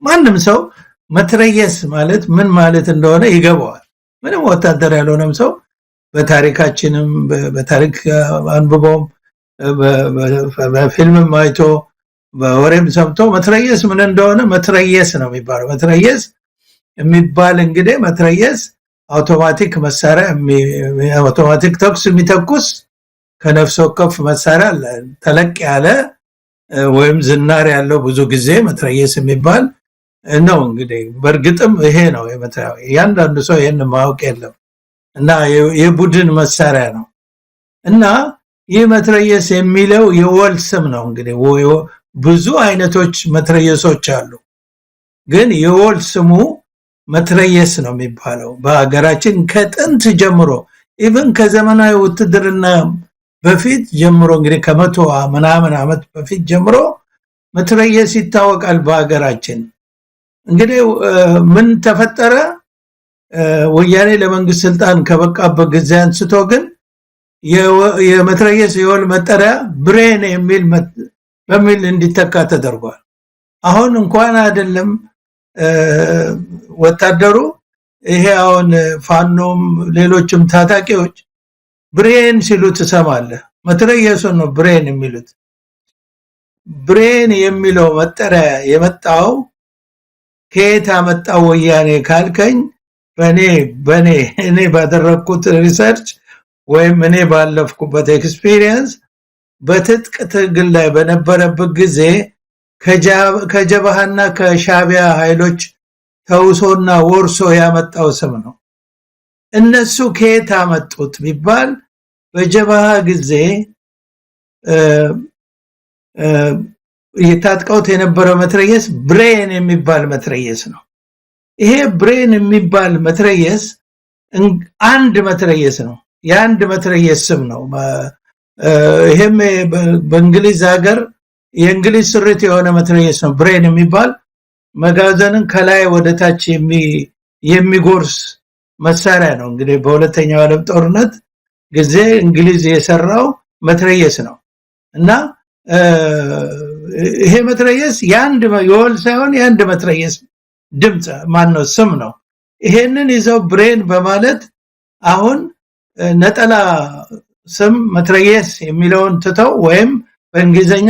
S4: ማንም ሰው መትረየስ ማለት ምን ማለት እንደሆነ ይገባዋል። ምንም ወታደር ያልሆነም ሰው በታሪካችንም በታሪክ አንብቦም በፊልምም አይቶ በወሬም ሰምቶ መትረየስ ምን እንደሆነ መትረየስ ነው የሚባለው። መትረየስ የሚባል እንግዲህ መትረየስ አውቶማቲክ መሳሪያ አውቶማቲክ ተኩስ የሚተኩስ ከነፍስ ወከፍ መሳሪያ ተለቅ ያለ ወይም ዝናር ያለው ብዙ ጊዜ መትረየስ የሚባል ነው። እንግዲህ በርግጥም ይሄ ነው የመትረየስ ያንዳንዱ ሰው ይሄን ማወቅ የለም እና የቡድን መሳሪያ ነው እና ይህ መትረየስ የሚለው የወል ስም ነው። እንግዲህ ብዙ አይነቶች መትረየሶች አሉ፣ ግን የወል ስሙ መትረየስ ነው የሚባለው። በአገራችን ከጥንት ጀምሮ ኢቭን ከዘመናዊ ውትድርና በፊት ጀምሮ እንግዲህ ከመቶ ምናምን ዓመት በፊት ጀምሮ መትረየስ ይታወቃል በአገራችን። እንግዲህ ምን ተፈጠረ? ወያኔ ለመንግስት ስልጣን ከበቃበት ጊዜ አንስቶ ግን የመትረየስ የወል መጠሪያ ብሬን በሚል እንዲተካ ተደርጓል። አሁን እንኳን አይደለም ወታደሩ ይሄ አሁን ፋኖም ሌሎችም ታጣቂዎች ብሬን ሲሉ ትሰማለህ። መትረየሱን ነው ብሬን የሚሉት። ብሬን የሚለው መጠሪያ የመጣው ከየት አመጣው ወያኔ ካልከኝ እኔ ባደረኩት ሪሰርች ወይም እኔ ባለፍኩበት ኤክስፒሪየንስ በትጥቅ ትግል ላይ በነበረበት ጊዜ ከጀባሃና ከሻቢያ ኃይሎች ተውሶና ወርሶ ያመጣው ስም ነው። እነሱ ከየት አመጡት ቢባል በጀባሃ ጊዜ የታጥቀውት የነበረው መትረየስ ብሬን የሚባል መትረየስ ነው። ይሄ ብሬን የሚባል መትረየስ አንድ መትረየስ ነው፣ የአንድ መትረየስ ስም ነው። ይሄም በእንግሊዝ ሀገር የእንግሊዝ ስሪት የሆነ መትረየስ ነው። ብሬን የሚባል መጋዘንን ከላይ ወደ ታች የሚጎርስ መሳሪያ ነው። እንግዲህ በሁለተኛው ዓለም ጦርነት ጊዜ እንግሊዝ የሰራው መትረየስ ነው እና ይሄ መትረየስ የወል ሳይሆን የአንድ መትረየስ ድምጽ ማነው ስም ነው። ይሄንን ይዘው ብሬን በማለት አሁን ነጠላ ስም መትረየስ የሚለውን ትተው ወይም በእንግሊዘኛ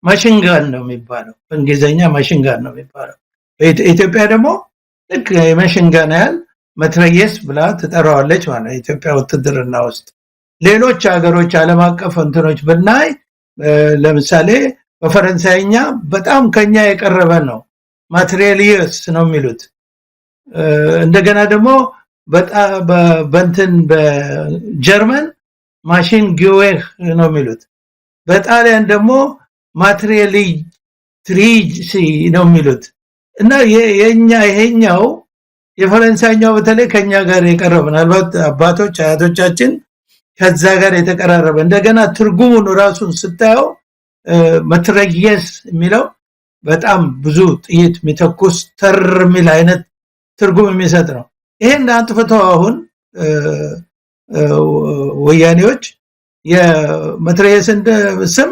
S4: ማሽንጋን ነው የሚባለው። በእንግሊዘኛ ማሽንጋን ነው የሚባለው። በኢትዮጵያ ደግሞ ልክ የማሽንጋን ያህል መትረየስ ብላ ትጠራዋለች ማለት ነው ኢትዮጵያ ውትድርና ውስጥ። ሌሎች ሀገሮች ዓለም አቀፍ እንትኖች ብናይ ለምሳሌ በፈረንሳይኛ በጣም ከኛ የቀረበ ነው፣ ማትሪያሊየስ ነው የሚሉት። እንደገና ደግሞ በጀርመን ማሽን ጊዌር ነው የሚሉት። በጣሊያን ደግሞ ማትሪያሊ ትሪጂ ነው የሚሉት እና ይሄኛው የፈረንሳይኛው በተለይ ከኛ ጋር የቀረበ ምናልባት አባቶች አያቶቻችን ከዛ ጋር የተቀራረበ እንደገና ትርጉሙን ራሱን ስታየው መትረየስ የሚለው በጣም ብዙ ጥይት የሚተኩስ ተር የሚል አይነት ትርጉም የሚሰጥ ነው። ይሄን አጥፍተው አሁን ወያኔዎች የመትረየስን ስም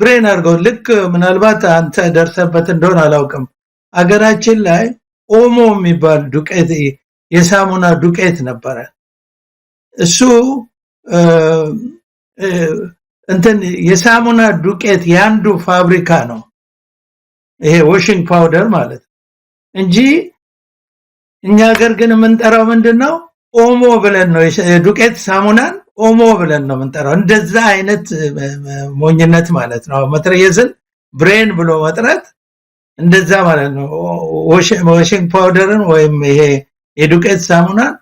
S4: ብሬን አድርገው ልክ ምናልባት አንተ ደርሰበት እንደሆነ አላውቅም አገራችን ላይ ኦሞ የሚባል ዱቄት የሳሙና ዱቄት ነበረ። እሱ እንትን የሳሙና ዱቄት ያንዱ ፋብሪካ ነው ይሄ ዋሽንግ ፓውደር ማለት እንጂ እኛ ሀገር ግን የምንጠራው ምንድነው ኦሞ ብለን ነው የዱቄት ሳሙናን ኦሞ ብለን ነው የምንጠራው። እንደዛ አይነት ሞኝነት ማለት ነው። መትረየስን ብሬን ብሎ መጥራት እንደዛ ማለት ነው። ዋሽንግ ፓውደርን ወይም ይሄ የዱቄት ሳሙናን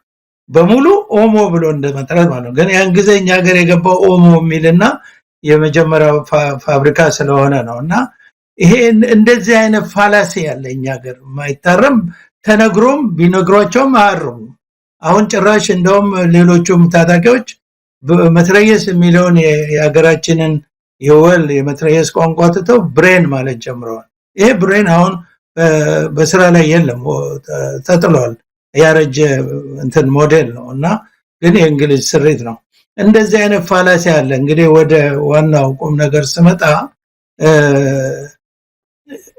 S4: በሙሉ ኦሞ ብሎ እንደመጥራት ማለት ነው። ግን ያን ጊዜ እኛ ሀገር የገባው ኦሞ የሚልና የመጀመሪያው ፋብሪካ ስለሆነ ነውና ይሄ እንደዚህ አይነት ፋላሲ ያለ እኛ ሀገር ማይታረም ተነግሮም ቢነግሯቸውም አያርሙ። አሁን ጭራሽ እንደውም ሌሎቹም ታጣቂዎች መትረየስ የሚለውን የሀገራችንን የወል የመትረየስ ቋንቋ ትተው ብሬን ማለት ጀምረዋል። ይሄ ብሬን አሁን በስራ ላይ የለም ተጥሏል። ያረጀ እንትን ሞዴል ነውና ግን የእንግሊዝ ስሪት ነው። እንደዚህ አይነት ፋላሲ አለ። እንግዲህ ወደ ዋናው ቁም ነገር ስመጣ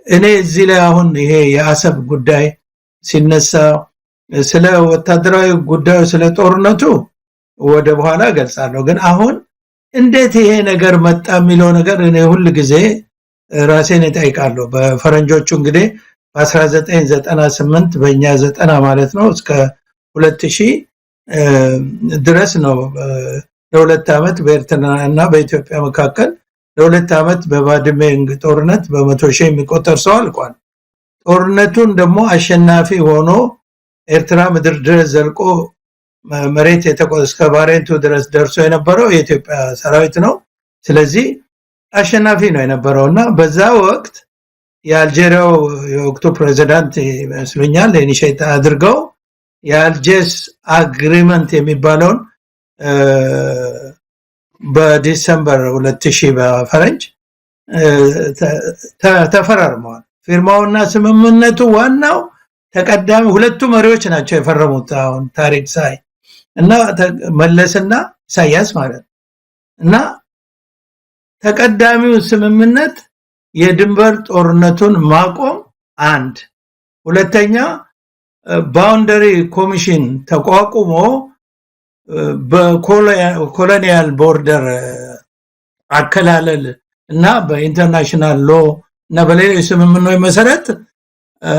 S4: እኔ እዚህ ላይ አሁን ይሄ የአሰብ ጉዳይ ሲነሳ ስለ ወታደራዊ ጉዳዩ ስለ ጦርነቱ ወደ በኋላ ገልጻለሁ። ግን አሁን እንዴት ይሄ ነገር መጣ የሚለው ነገር እኔ ሁሉ ጊዜ ራሴን እጠይቃለሁ። በፈረንጆቹ እንግዲህ በ1998 በእኛ 90 ማለት ነው እስከ 2000 ድረስ ነው ለሁለት ዓመት በኤርትራና በኢትዮጵያ መካከል ለሁለት ዓመት በባድሜ ጦርነት በመቶ ሺህ የሚቆጠር ሰው አልቋል። ጦርነቱን ደግሞ አሸናፊ ሆኖ ኤርትራ ምድር ድረስ ዘልቆ መሬት እስከ ባሬንቱ ድረስ ደርሶ የነበረው የኢትዮጵያ ሰራዊት ነው። ስለዚህ አሸናፊ ነው የነበረውና በዛ ወቅት የአልጄሪያው የወቅቱ ፕሬዝዳንት መስሎኛል ኢኒሼት አድርገው የአልጀርስ አግሪመንት የሚባለውን በዲሴምበር 2000 በፈረንጅ ተፈራርመዋል። ፊርማውና ስምምነቱ ዋናው ተቀዳሚ ሁለቱ መሪዎች ናቸው የፈረሙት። አሁን ታሪክ ሳይ እና መለስና ኢሳያስ ማለት እና ተቀዳሚው ስምምነት የድንበር ጦርነቱን ማቆም አንድ፣ ሁለተኛ ባውንደሪ ኮሚሽን ተቋቁሞ በኮሎኒያል ቦርደር አከላለል እና በኢንተርናሽናል ሎ እና በሌሎች ስምምነቶች መሰረት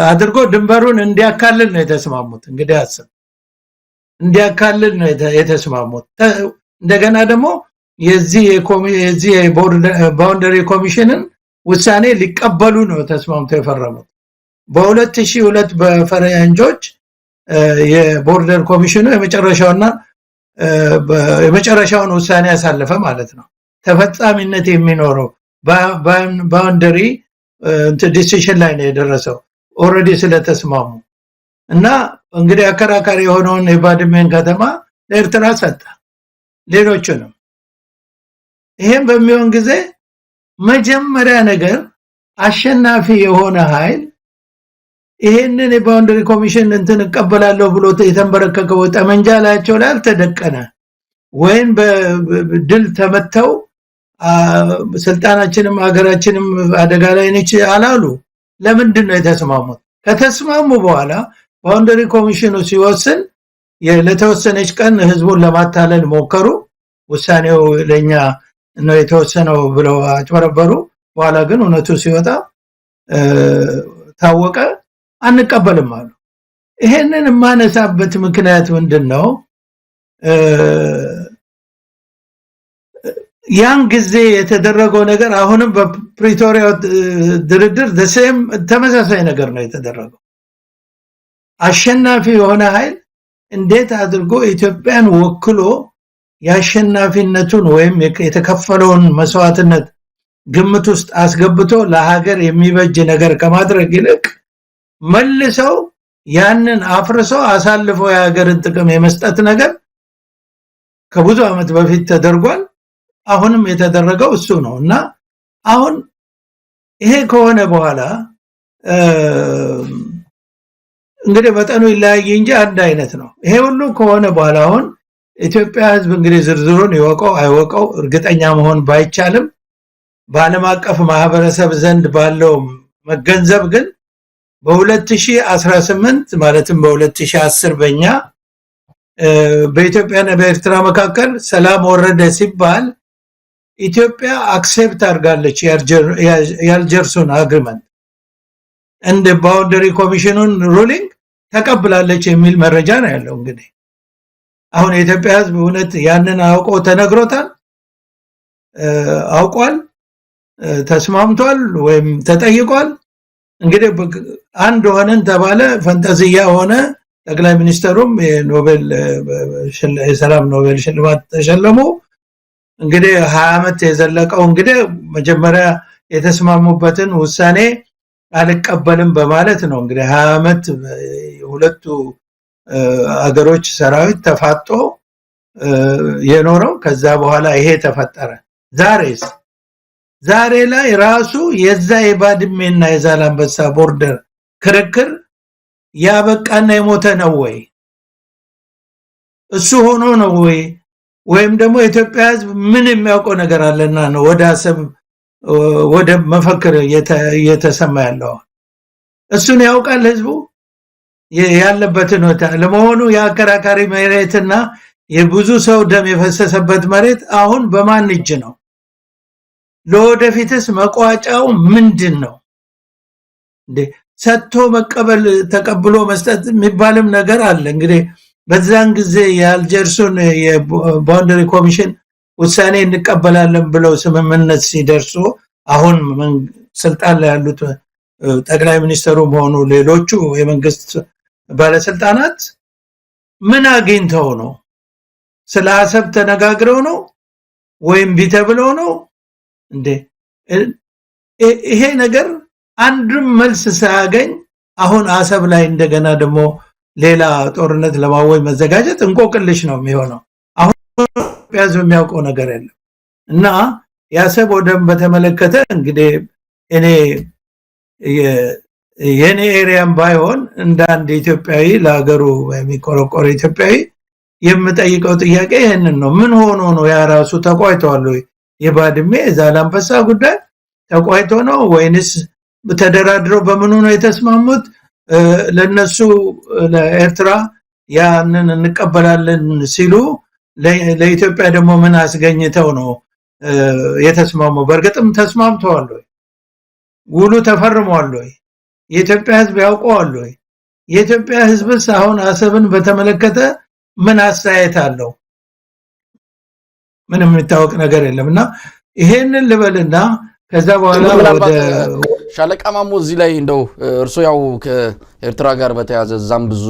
S4: አድርጎ ድንበሩን እንዲያካልል ነው የተስማሙት። እንግዲህ አስብ እንዲያካልል ነው የተስማሙት። እንደገና ደግሞ የዚህ ባውንደሪ ኮሚሽንን ውሳኔ ሊቀበሉ ነው ተስማምተው የፈረሙት። በ2002 በፈረንጆች የቦርደር ኮሚሽኑ የመጨረሻውን ውሳኔ ያሳለፈ ማለት ነው። ተፈጻሚነት የሚኖረው ባውንደሪ ዲሲዥን ላይ ነው የደረሰው ኦሬዲ ስለተስማሙ እና እንግዲህ አከራካሪ የሆነውን የባድሜን ከተማ ለኤርትራ ሰጠ ሌሎቹንም። ይሄን በሚሆን ጊዜ መጀመሪያ ነገር አሸናፊ የሆነ ኃይል ይሄንን የባውንደሪ ኮሚሽን እንትን እቀበላለሁ ብሎ የተንበረከከው ጠመንጃ ላያቸው ላይ አልተደቀነ ወይም በድል ተመተው ስልጣናችንም ሀገራችንም አደጋ ላይ ነች አላሉ። ለምንድን ነው የተስማሙት? ከተስማሙ በኋላ ባውንደሪ ኮሚሽኑ ሲወስን ለተወሰነች ቀን ህዝቡን ለማታለል ሞከሩ። ውሳኔው ለኛ ነው የተወሰነው ብለው አጭበረበሩ። በኋላ ግን እውነቱ ሲወጣ ታወቀ፣ አንቀበልም አሉ። ይሄንን ማነሳበት ምክንያት ምንድነው? ያን ጊዜ የተደረገው ነገር አሁንም በፕሪቶሪያ ድርድር ተመሳሳይ ነገር ነው የተደረገው። አሸናፊ የሆነ ኃይል እንዴት አድርጎ ኢትዮጵያን ወክሎ ያሸናፊነቱን ወይም የተከፈለውን መስዋዕትነት ግምት ውስጥ አስገብቶ ለሀገር የሚበጅ ነገር ከማድረግ ይልቅ መልሰው ያንን አፍርሰው አሳልፈው የሀገርን ጥቅም የመስጠት ነገር ከብዙ ዓመት በፊት ተደርጓል። አሁንም የተደረገው እሱ ነውና አሁን ይሄ ከሆነ በኋላ እንግዲህ መጠኑ ይለያይ እንጂ አንድ አይነት ነው። ይሄ ሁሉ ከሆነ በኋላ አሁን ኢትዮጵያ ህዝብ እንግዲህ ዝርዝሩን ይወቀው አይወቀው እርግጠኛ መሆን ባይቻልም በዓለም አቀፍ ማህበረሰብ ዘንድ ባለው መገንዘብ ግን በ2018 ማለትም በ2010 በእኛ በኢትዮጵያና በኤርትራ መካከል ሰላም ወረደ ሲባል ኢትዮጵያ አክሴፕት አድርጋለች የአልጀርሱን አግሪመንት እንደ ባውንደሪ ኮሚሽኑን ሩሊንግ ተቀብላለች የሚል መረጃ ነው ያለው። እንግዲህ አሁን የኢትዮጵያ ሕዝብ እውነት ያንን አውቆ ተነግሮታል? አውቋል? ተስማምቷል ወይም ተጠይቋል? እንግዲህ አንድ ሆነን ተባለ፣ ፈንታዚያ ሆነ። ጠቅላይ ሚኒስትሩም የሰላም ኖቤል ሽልማት ተሸለሙ። እንግዲህ 20 ዓመት የዘለቀው እንግዲህ መጀመሪያ የተስማሙበትን ውሳኔ አልቀበልም በማለት ነው። እንግዲህ 20 ዓመት ሁለቱ አገሮች ሰራዊት ተፋጦ የኖረው። ከዛ በኋላ ይሄ ተፈጠረ። ዛሬ ላይ ራሱ የዛ የባድሜና የዛላምበሳ ቦርደር ክርክር ያበቃና የሞተ ነው ወይ? እሱ ሆኖ ነው ወይ? ወይም ደግሞ የኢትዮጵያ ሕዝብ ምን የሚያውቀው ነገር አለና ነው ወደ አሰብ ወደ መፈክር እየተሰማ ያለው? እሱን ያውቃል ሕዝቡ ያለበትን ሁኔታ። ለመሆኑ የአከራካሪ መሬትና የብዙ ሰው ደም የፈሰሰበት መሬት አሁን በማን እጅ ነው? ለወደፊትስ መቋጫው ምንድን ነው? ሰጥቶ መቀበል ተቀብሎ መስጠት የሚባልም ነገር አለ። እንግዲህ በዛን ጊዜ የአልጀርሱን የባውንደሪ ኮሚሽን ውሳኔ እንቀበላለን ብለው ስምምነት ሲደርሱ አሁን ስልጣን ላይ ያሉት ጠቅላይ ሚኒስትሩም ሆኑ ሌሎቹ የመንግስት ባለስልጣናት ምን አግኝተው ነው? ስለ አሰብ ተነጋግረው ነው ወይም ቢተብለው ነው እንዴ? ይሄ ነገር አንድም መልስ ሳያገኝ አሁን አሰብ ላይ እንደገና ደግሞ ሌላ ጦርነት ለማወይ መዘጋጀት እንቆቅልሽ ነው የሚሆነው። አሁን ያዝ የሚያውቀው ነገር የለም እና የአሰብ ወደብ በተመለከተ እንግዲህ እኔ የኔ ኤሪያም ባይሆን እንደ አንድ ኢትዮጵያዊ ለሀገሩ የሚቆረቆር ኢትዮጵያዊ የምጠይቀው ጥያቄ ይሄንን ነው። ምን ሆኖ ነው ያ ራሱ ተቋይቷል ወይ? የባድሜ የዛላምበሳ ጉዳይ ተቋይቶ ነው ወይንስ ተደራድረው በምኑ ነው የተስማሙት? ለነሱ ለኤርትራ ያንን እንቀበላለን ሲሉ ለኢትዮጵያ ደግሞ ምን አስገኝተው ነው የተስማሙ? በርግጥም ተስማምተዋል ወይ? ውሉ ተፈርሟል ወይ? የኢትዮጵያ ሕዝብ ያውቀዋል ወይ? የኢትዮጵያ ሕዝብስ አሁን አሰብን በተመለከተ ምን አስተያየት አለው? ምንም የሚታወቅ ነገር የለምና ይሄንን ልበልና ከዛ በኋላ ወደ
S3: ሻለቃ ማሞ እዚህ ላይ እንደው እርሶ ያው ከኤርትራ ጋር በተያዘ ዛም ብዙ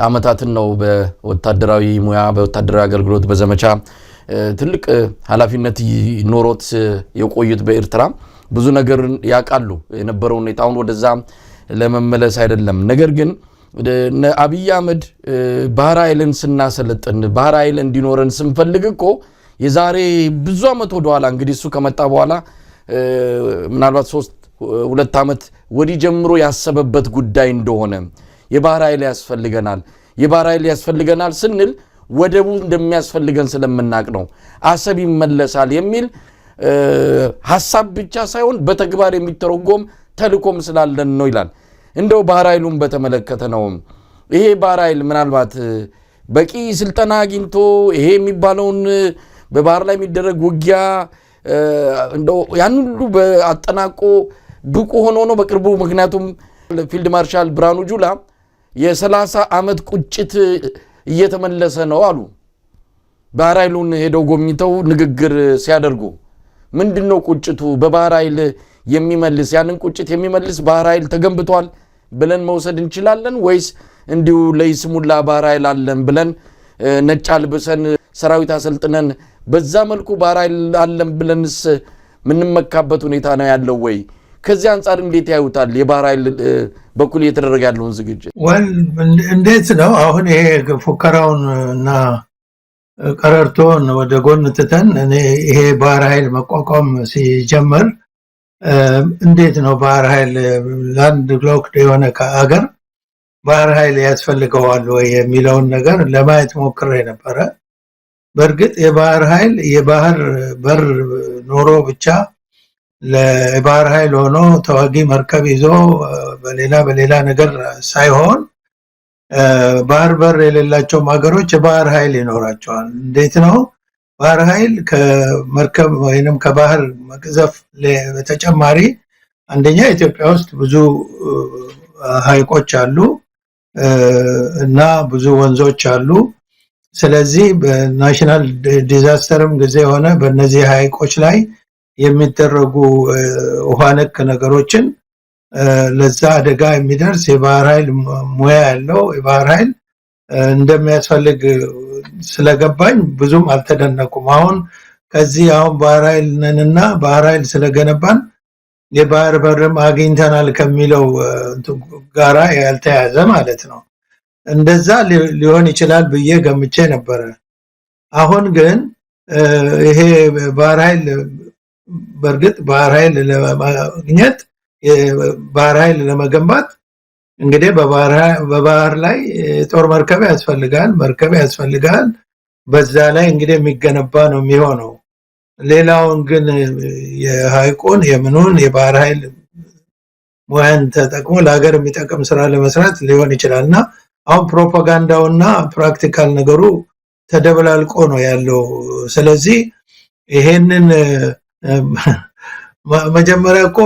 S3: አመታትን ነው በወታደራዊ ሙያ በወታደራዊ አገልግሎት በዘመቻ ትልቅ ኃላፊነት ኖሮት የቆዩት በኤርትራ ብዙ ነገር ያቃሉ የነበረው ሁኔታ አሁን ወደዛ ለመመለስ አይደለም። ነገር ግን አብይ አህመድ ባህር ኃይልን ስናሰለጥን ባህር ኃይል እንዲኖረን ስንፈልግ እኮ የዛሬ ብዙ አመት ወደ ኋላ እንግዲህ እሱ ከመጣ በኋላ ምናልባት 2 አመት ወዲህ ጀምሮ ያሰበበት ጉዳይ እንደሆነ የባህር ኃይል ያስፈልገናል ስንል ወደቡ እንደሚያስፈልገን ስለምናቅ ነው አሰብ ይመለሳል የሚል ሐሳብ ብቻ ሳይሆን በተግባር የሚተረጎም ተልኮም ስላለን ነው ይላል። እንደው ባህር ኃይሉን በተመለከተ ነው ይሄ ባህር ኃይል ምናልባት በቂ ስልጠና አግኝቶ ይሄ የሚባለውን በባህር ላይ የሚደረግ ውጊያ እንደው ያን ሁሉ በአጠናቆ ብቁ ሆኖ ነው በቅርቡ? ምክንያቱም ፊልድ ማርሻል ብርሃኑ ጁላ የ30 ዓመት ቁጭት እየተመለሰ ነው አሉ። ባህር ኃይሉን ሄደው ጎብኝተው ንግግር ሲያደርጉ ምንድነው ቁጭቱ? በባህር ኃይል የሚመልስ ያንን ቁጭት የሚመልስ ባህር ኃይል ተገንብቷል ብለን መውሰድ እንችላለን ወይስ እንዲሁ ለይስሙላ ባህር ኃይል አለን ብለን ነጭ አልብሰን ሰራዊት አሰልጥነን በዛ መልኩ ባህር ኃይል አለን ብለንስ ምንመካበት ሁኔታ ነው ያለው ወይ? ከዚህ አንፃር እንዴት ያዩታል የባህር ኃይል በኩል እየተደረገ ያለውን ዝግጅት?
S4: እንዴት ነው አሁን ይሄ ፉከራውን እና ቀረርቶን ወደ ጎን ትተን ይሄ ባህር ኃይል መቋቋም ሲጀመር እንዴት ነው ባህር ኃይል ላንድ ሎክድ የሆነ አገር ባህር ኃይል ያስፈልገዋል ወይ የሚለውን ነገር ለማየት ሞክሬ ነበረ። በእርግጥ የባህር ኃይል የባህር በር ኖሮ ብቻ ለባህር ኃይል ሆኖ ተዋጊ መርከብ ይዞ በሌላ ነገር ሳይሆን ባህር በር የሌላቸው ሀገሮች ባህር ኃይል ይኖራቸዋል። እንዴት ነው? ባህር ኃይል ከመርከብ ወይንም ከባህር መቅዘፍ በተጨማሪ አንደኛ ኢትዮጵያ ውስጥ ብዙ ሐይቆች አሉ እና ብዙ ወንዞች አሉ። ስለዚህ በናሽናል ዲዛስተርም ጊዜ ሆነ በእነዚህ ሐይቆች ላይ የሚደረጉ ውሃ ነክ ነገሮችን ለዛ አደጋ የሚደርስ የባህር ኃይል ሙያ ያለው የባህር ኃይል እንደሚያስፈልግ ስለገባኝ ብዙም አልተደነቁም። አሁን ከዚህ ባህር ኃይል ነንና ባህር ኃይል ስለገነባን የባህር በርም አግኝተናል ከሚለው ጋራ ያልተያዘ ማለት ነው። እንደዛ ሊሆን ይችላል ብዬ ገምቼ ነበር። አሁን ግን ይሄ ባህር ኃይል በርግጥ ባህር ኃይል ለማግኘት ባህር ኃይል ለመገንባት እንግዲህ በባህር ላይ ጦር መርከብ ያስፈልጋል። በዛ ላይ እንግዲህ የሚገነባ ነው የሚሆነው። ሌላውን ግን የሐይቁን የምኑን የባህር ኃይል ሙያን ተጠቅሞ ለሀገር የሚጠቅም ስራ ለመስራት ሊሆን ይችላልና አሁን ፕሮፓጋንዳውና ፕራክቲካል ነገሩ ተደበላልቆ ነው ያለው። ስለዚህ ይሄንን መጀመሪያ እኮ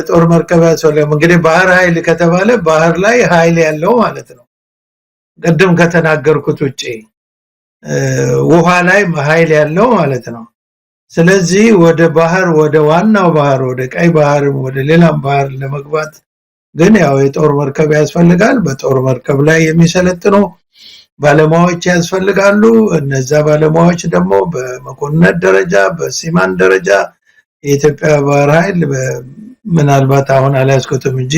S4: ጦር መርከብ ያስፈልጋል። እንግዲህ ባህር ኃይል ከተባለ ባህር ላይ ኃይል ያለው ማለት ነው። ቅድም ከተናገርኩት ውጪ ውሃ ላይ ኃይል ያለው ማለት ነው። ስለዚህ ወደ ባህር ወደ ዋናው ባህር ወደ ቀይ ባህር ወደ ሌላም ባህር ለመግባት ግን ያው የጦር መርከብ ያስፈልጋል። በጦር መርከብ ላይ የሚሰለጥኑ ባለሙያዎች ያስፈልጋሉ። እነዛ ባለሙያዎች ደግሞ በመኮንነት ደረጃ በሲማን ደረጃ የኢትዮጵያ ባህር ኃይል ምናልባት አሁን አላስቆጥም እንጂ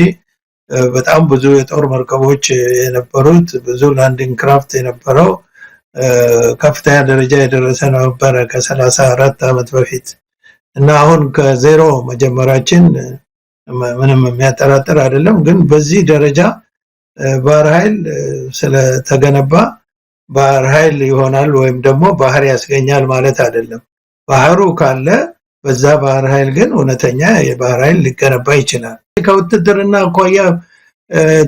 S4: በጣም ብዙ የጦር መርከቦች የነበሩት ብዙ ላንዲንግ ክራፍት የነበረው ከፍተኛ ደረጃ የደረሰ ነበር ከ34 ዓመት በፊት እና አሁን ከዜሮ መጀመራችን ምንም የሚያጠራጥር አይደለም። ግን በዚህ ደረጃ ባህር ኃይል ስለተገነባ ባህር ኃይል ይሆናል ወይም ደግሞ ባህር ያስገኛል ማለት አይደለም። ባህሩ ካለ በዛ ባህር ኃይል ግን እውነተኛ የባህር ኃይል ሊገነባ ይችላል። ከውትድርና አኳያ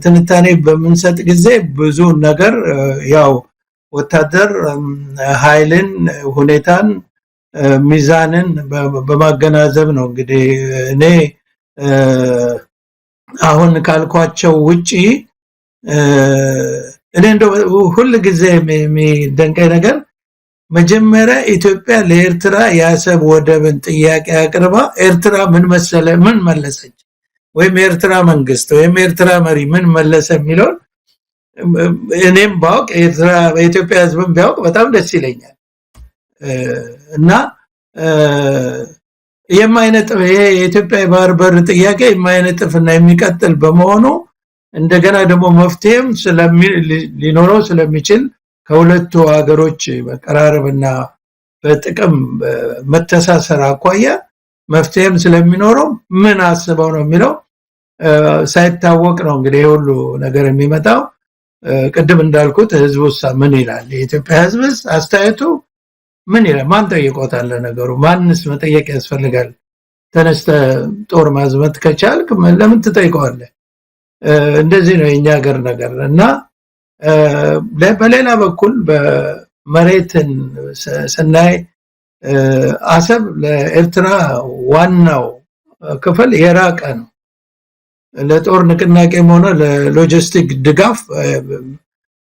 S4: ትንታኔ በምንሰጥ ጊዜ ብዙ ነገር ያው ወታደር ኃይልን ሁኔታን ሚዛንን በማገናዘብ ነው። እንግዲህ እኔ አሁን ካልኳቸው ውጪ እኔ እንደው ሁሉ ጊዜ የሚደንቀኝ ነገር መጀመሪያ ኢትዮጵያ ለኤርትራ የአሰብ ወደብን ጥያቄ አቅርባ ኤርትራ ምን መለሰች ወይም ኤርትራ መንግስት ወይም ኤርትራ መሪ ምን መለሰ የሚለው እኔም ባውቅ ኤርትራ በኢትዮጵያ ህዝብም ቢያውቅ በጣም ደስ ይለኛል። እና የማይነጥፍ ይሄ የኢትዮጵያ ባህር በር ጥያቄ የማይነጥፍና የሚቀጥል በመሆኑ እንደገና ደግሞ መፍትሄም ሊኖረው ስለሚችል ከሁለቱ ሀገሮች መቀራረብና በጥቅም መተሳሰር አኳያ መፍትሄም ስለሚኖረው ምን አስበው ነው የሚለው ሳይታወቅ ነው እንግዲህ ሁሉ ነገር የሚመጣው። ቅድም እንዳልኩት ህዝቡስ ምን ይላል? የኢትዮጵያ ህዝብስ አስተያየቱ ምን ይላል? ማን ጠይቆታል? ነገሩ ማንስ መጠየቅ ያስፈልጋል? ተነስተ ጦር ማዝመት ከቻልክ ለምን ትጠይቀዋለህ? እንደዚህ ነው የኛ ሀገር ነገር እና በሌላ በኩል በመሬትን ስናይ አሰብ ለኤርትራ ዋናው ክፍል የራቀ ነው። ለጦር ንቅናቄም ሆነ ለሎጂስቲክ ድጋፍ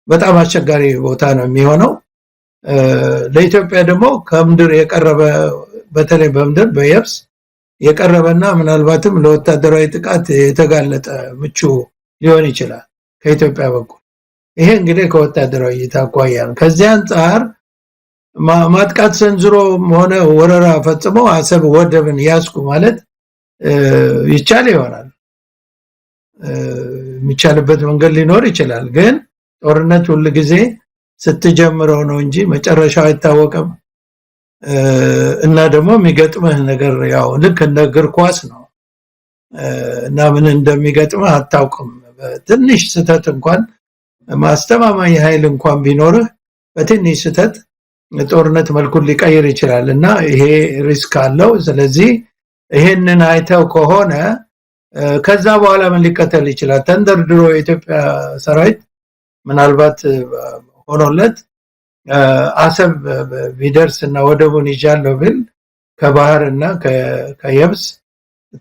S4: በጣም አስቸጋሪ ቦታ ነው የሚሆነው። ለኢትዮጵያ ደግሞ ከምድር የቀረበ በተለይ በምድር በየብስ የቀረበና ምናልባትም ለወታደራዊ ጥቃት የተጋለጠ ምቹ ሊሆን ይችላል ከኢትዮጵያ በኩል። ይሄ እንግዲህ ከወታደራዊ አኳያ ነው። ከዚህ አንፃር ማጥቃት ሰንዝሮ ሆነ ወረራ ፈጽሞ አሰብ ወደብን ያስኩ ማለት ይቻል ይሆናል። የሚቻልበት መንገድ ሊኖር ይችላል። ግን ጦርነት ሁሉ ጊዜ ስትጀምረው ነው እንጂ መጨረሻው አይታወቅም። እና ደግሞ የሚገጥምህ ነገር ያው ልክ እንደ እግር ኳስ ነው እና ምን እንደሚገጥምህ አታውቅም። በትንሽ ስተት እንኳን ማስተማማኝ ኃይል እንኳን ቢኖርህ በትንሽ ስተት ጦርነት መልኩን ሊቀይር ይችላል እና ይሄ ሪስክ አለው። ስለዚህ ይሄንን አይተው ከሆነ ከዛ በኋላ ምን ሊከተል ይችላል? ተንደርድሮ የኢትዮጵያ ሰራዊት ምናልባት ሆኖለት አሰብ ቢደርስና ወደቡን ይዣለው ብል ከባህርና ከየብስ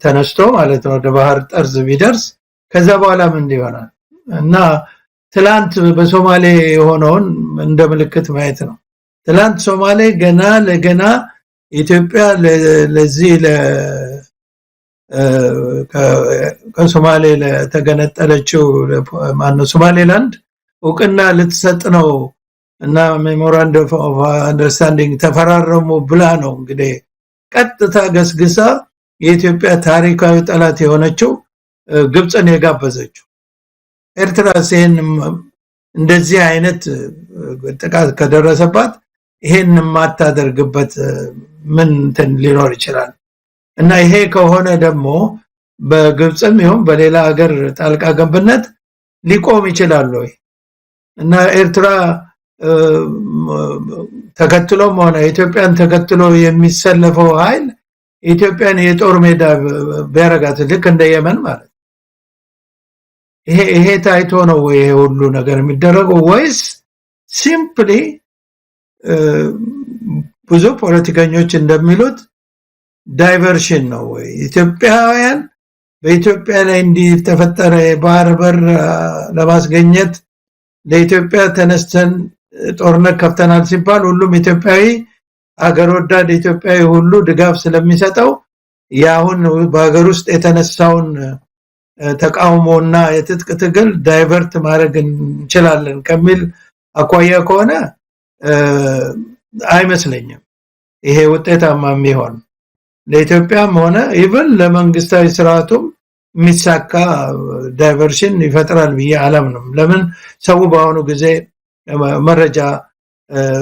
S4: ተነስቶ ማለት ነው ወደ ባህር ጠርዝ ቢደርስ ከዛ በኋላ ምን ይሆናል? እና ትላንት በሶማሌ የሆነውን እንደ ምልክት ማየት ነው። ትላንት ሶማሌ ገና ለገና ኢትዮጵያ ለዚህ ከሶማሌ ለተገነጠለችው ማነው ሶማሌላንድ እውቅና ልትሰጥ ነው እና ሜሞራንደም ኦፍ አንደርስታንዲንግ ተፈራረሙ ብላ ነው እንግዲህ ቀጥታ ገስግሳ የኢትዮጵያ ታሪካዊ ጠላት የሆነችው ግብጽን የጋበዘችው። ኤርትራ ሲን እንደዚህ አይነት ጥቃት ከደረሰባት ይሄን ማታደርግበት ምን ሊኖር ይችላል? እና ይሄ ከሆነ ደግሞ በግብጽም ይሁን በሌላ ሀገር ጣልቃ ገብነት ሊቆም ይችላል ወይ? እና ኤርትራ ተከትሎም ሆነ ኢትዮጵያን ተከትሎ የሚሰለፈው ኃይል ኢትዮጵያን የጦር ሜዳ ቢያረጋት ልክ እንደ የመን ማለት ይሄ ታይቶ ነው ወይ ሁሉ ነገር የሚደረገው? ወይስ ሲምፕሊ ብዙ ፖለቲከኞች እንደሚሉት ዳይቨርሽን ነው ወይ? ኢትዮጵያውያን በኢትዮጵያ ላይ እንዲተፈጠረ የባህር በር ለማስገኘት ለኢትዮጵያ ተነስተን ጦርነት ከፍተናል ሲባል ሁሉም ኢትዮጵያዊ አገር ወዳድ ኢትዮጵያዊ ሁሉ ድጋፍ ስለሚሰጠው ያሁን በአገር ውስጥ የተነሳውን ተቃውሞና የትጥቅ ትግል ዳይቨርት ማድረግ እንችላለን ከሚል አኳያ ከሆነ አይመስለኝም ይሄ ውጤታማ የሚሆን ለኢትዮጵያም ሆነ ኢቭን ለመንግስታዊ ስርዓቱም የሚሳካ ዳይቨርሽን ይፈጥራል ብዬ አላምንም። ለምን ሰው በአሁኑ ጊዜ መረጃ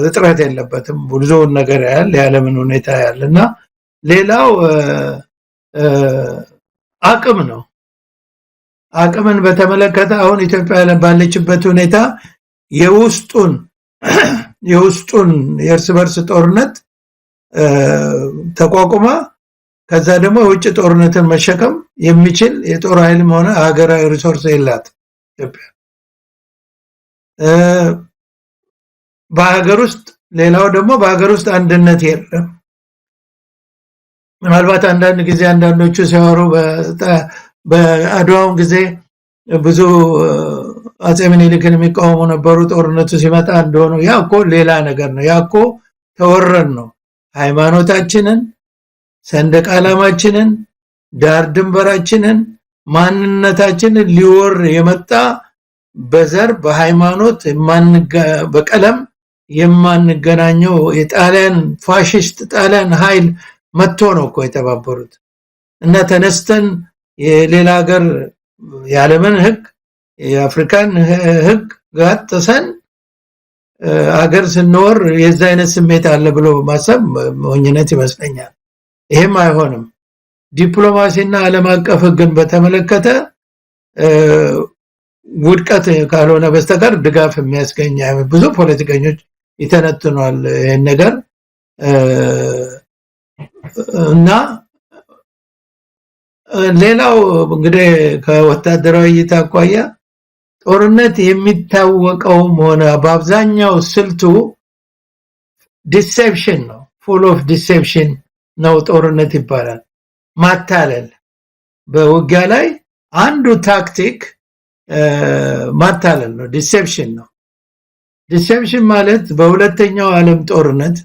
S4: እጥረት የለበትም፣ ብዙ ነገር ያለምን ሁኔታ ያለና ሌላው አቅም ነው። አቅምን በተመለከተ አሁን ኢትዮጵያ ባለችበት ሁኔታ የውስጡን የእርስ በርስ ጦርነት ተቋቁማ ከዛ ደግሞ የውጭ ጦርነትን መሸከም የሚችል የጦር ኃይልም ሆነ ሀገራዊ ሪሶርስ የላት ኢትዮጵያ። በሀገር ውስጥ ሌላው ደግሞ በሀገር ውስጥ አንድነት የለም። ምናልባት አንዳንድ ጊዜ አንዳንዶቹ ሲያወሩ በአድዋው ጊዜ ብዙ አጼ ምኒልክን የሚቃወሙ ነበሩ ጦርነቱ ሲመጣ እንደሆነ ያኮ ሌላ ነገር ነው። ያኮ ተወረን ነው ሃይማኖታችንን፣ ሰንደቅ ዓላማችንን፣ ዳር ድንበራችንን፣ ማንነታችንን ሊወር የመጣ በዘር በሃይማኖት በቀለም የማንገናኘው የጣሊያን ፋሺስት ጣሊያን ኃይል መጥቶ ነው እኮ የተባበሩት። እና ተነስተን የሌላ ሀገር የዓለምን ህግ የአፍሪካን ህግ ጋጥሰን ሀገር ስንወር የዛ አይነት ስሜት አለ ብሎ ማሰብ ሞኝነት ይመስለኛል። ይሄም አይሆንም። ዲፕሎማሲና ዓለም አቀፍ ህግን በተመለከተ ውድቀት ካልሆነ በስተቀር ድጋፍ የሚያስገኝ ብዙ ፖለቲከኞች ይተነትኗል ይሄን ነገር እና ሌላው እንግዲህ ከወታደራዊ እይታ አኳያ ጦርነት የሚታወቀውም ሆነ በአብዛኛው ስልቱ ዲሴፕሽን ነው፣ ፉል ኦፍ ዲሴፕሽን ነው ጦርነት ይባላል። ማታለል በውጊያ ላይ አንዱ ታክቲክ ማታለል ነው፣ ዲሴፕሽን ነው። ዲሴፕሽን ማለት በሁለተኛው ዓለም ጦርነት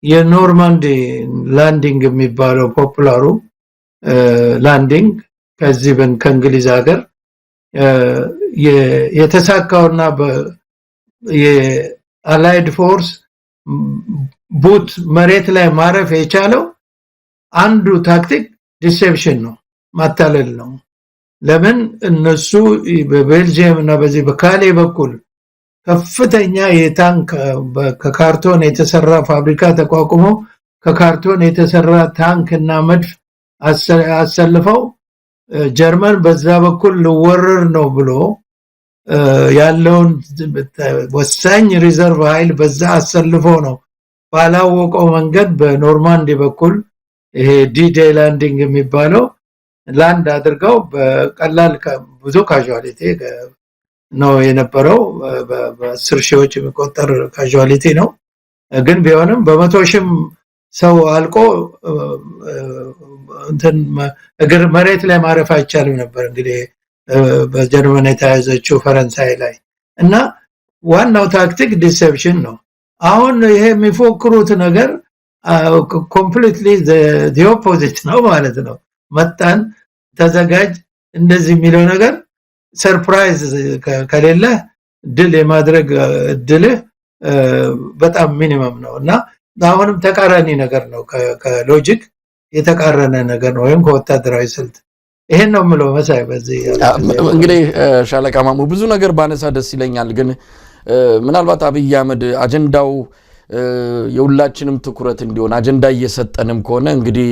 S4: የኖርማንዲ ላንዲንግ የሚባለው ፖፑላሩ ላንዲንግ ከዚህ ከእንግሊዝ ሀገር የተሳካውና የአላይድ ፎርስ ቡት መሬት ላይ ማረፍ የቻለው አንዱ ታክቲክ ዲሴፕሽን ነው፣ ማታለል ነው። ለምን እነሱ በቤልጂየም እና በዚህ በካሌ በኩል ከፍተኛ የታንክ ከካርቶን የተሰራ ፋብሪካ ተቋቁሞ ከካርቶን የተሰራ ታንክ እና መድፍ አሰልፈው ጀርመን በዛ በኩል ለወረር ነው ብሎ ያለውን ወሳኝ ሪዘርቭ ኃይል በዛ አሰልፎ ነው ባላወቀው መንገድ በኖርማንዲ በኩል ይሄ ዲ-ዴይ ላንዲንግ የሚባለው ላንድ አድርገው በቀላል ብዙ ካዡዋሊቲ ነው የነበረው በ10 ሺዎች የሚቆጠር ካዡዋሊቲ ነው ግን ቢሆንም በመቶ ሺህም ሰው አልቆ እንትን እግር መሬት ላይ ማረፍ አይቻልም ነበር እንግዲህ በጀርመን የተያዘችው ፈረንሳይ ላይ እና ዋናው ታክቲክ ዲሴፕሽን ነው አሁን ይሄ የሚፎክሩት ነገር ኮምፕሊትሊ the opposite ነው ማለት ነው መጣን ተዘጋጅ እንደዚህ የሚለው ነገር ሰርፕራይዝ ከሌለ ድል የማድረግ ድል በጣም ሚኒመም ነውና አሁንም ተቃራኒ ነገር ነው ከሎጂክ የተቃረነ ነገር ነው ወይም ከወታደራዊ ስልት ይሄን ነው ምለው መሳይ በዚህ
S3: እንግዲህ ሻለቃ ማሙ ብዙ ነገር ባነሳ ደስ ይለኛል ግን ምናልባት አብይ አህመድ አጀንዳው የሁላችንም ትኩረት እንዲሆን አጀንዳ እየሰጠንም ከሆነ እንግዲህ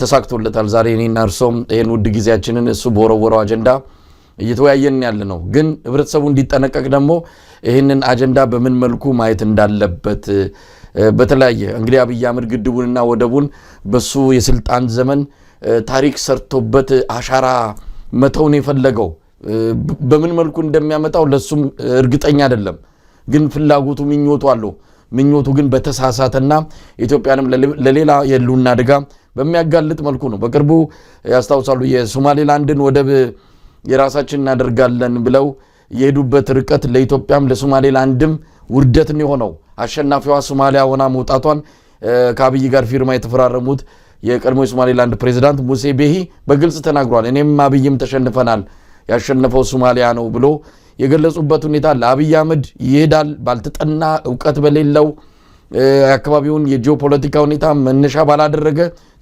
S3: ተሳክቶለታል ዛሬ እኔና እርሶም ይሄን ውድ ጊዜያችንን እሱ በወረወረው አጀንዳ እየተወያየን ያለ ነው ግን ህብረተሰቡ እንዲጠነቀቅ ደግሞ ይሄንን አጀንዳ በምን መልኩ ማየት እንዳለበት በተለያየ እንግዲህ አብይ አህመድ ግድቡንና ወደቡን በሱ የስልጣን ዘመን ታሪክ ሰርቶበት አሻራ መተውን የፈለገው በምን መልኩ እንደሚያመጣው ለሱም እርግጠኛ አይደለም ግን ፍላጎቱ ምኞቱ አለው ምኞቱ ግን በተሳሳተና ኢትዮጵያንም ለሌላ የሉና አደጋ በሚያጋልጥ መልኩ ነው በቅርቡ ያስታውሳሉ የሶማሌላንድን ወደብ የራሳችን እናደርጋለን ብለው የሄዱበት ርቀት ለኢትዮጵያም ለሶማሌላንድም ውርደት ነው የሆነው አሸናፊዋ ሶማሊያ ሆና መውጣቷን ከአብይ ጋር ፊርማ የተፈራረሙት የቀድሞ ሶማሌላንድ ፕሬዝዳንት ሙሴ ቤሂ በግልጽ ተናግሯል እኔም አብይም ተሸንፈናል ያሸነፈው ሶማሊያ ነው ብሎ የገለጹበት ሁኔታ ለአብይ አህመድ ይሄዳል ባልተጠና ዕውቀት በሌለው አካባቢውን የጂኦፖለቲካ ሁኔታ መነሻ ባላደረገ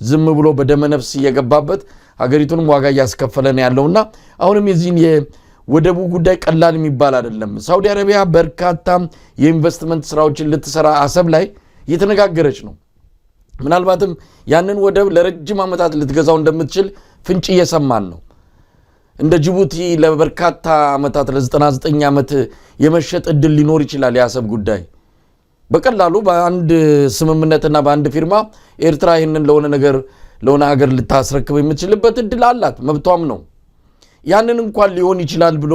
S3: ዝም ብሎ በደመነፍስ እየገባበት ሀገሪቱንም ዋጋ ያስከፈለን ያለውና አሁንም የዚህን የወደቡ ጉዳይ ቀላል የሚባል አይደለም ሳውዲ አረቢያ በርካታ የኢንቨስትመንት ስራዎችን ልትሰራ አሰብ ላይ እየተነጋገረች ነው ምናልባትም ያንን ወደብ ለረጅም ዓመታት ልትገዛው እንደምትችል ፍንጭ እየሰማን ነው እንደ ጅቡቲ ለበርካታ ዓመታት ለ99 ዓመት የመሸጥ እድል ሊኖር ይችላል ያሰብ ጉዳይ በቀላሉ በአንድ ስምምነትና በአንድ ፊርማ ኤርትራ ይሄንን ለሆነ ሀገር ልታስረክብ የምትችልበት እድል አላት መብቷም ነው ያንን እንኳን ሊሆን ይችላል ብሎ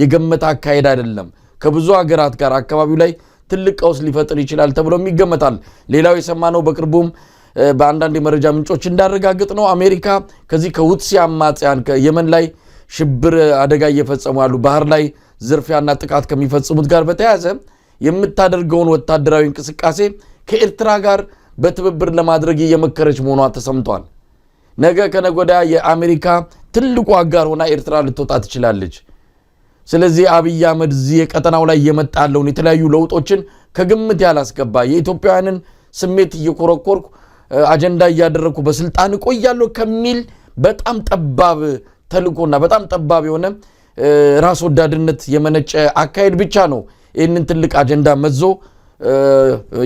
S3: የገመተ አካሄድ አይደለም ከብዙ ሀገራት ጋር አካባቢው ላይ ትልቅ ቀውስ ሊፈጥር ይችላል ተብሎ የሚገመታል ሌላው የሰማነው በቅርቡም በአንዳንድ የመረጃ ምንጮች እንዳረጋግጥ ነው አሜሪካ ከዚህ ከሁቲ አማጽያን ከየመን ላይ ሽብር አደጋ እየፈጸሙ ያሉ ባህር ላይ ዝርፊያና ጥቃት ከሚፈጽሙት ጋር በተያያዘ የምታደርገውን ወታደራዊ እንቅስቃሴ ከኤርትራ ጋር በትብብር ለማድረግ እየመከረች መሆኗ ተሰምቷል ነገ ከነጎዳ የአሜሪካ ትልቁ አጋር ሆና ኤርትራ ልትወጣ ትችላለች ስለዚህ አብይ አህመድ እዚህ የቀጠናው ላይ የመጣለውን የተለያዩ ለውጦችን ከግምት ያላስገባ የኢትዮጵያውያንን ስሜት እየኮረኮርኩ አጀንዳ እያደረኩ በስልጣን ቆያለሁ ከሚል በጣም ጠባብ ተልቆና በጣም ጠባብ የሆነ ራስ ወዳድነት የመነጨ አካሄድ ብቻ ነው ይህንን ትልቅ አጀንዳ መዞ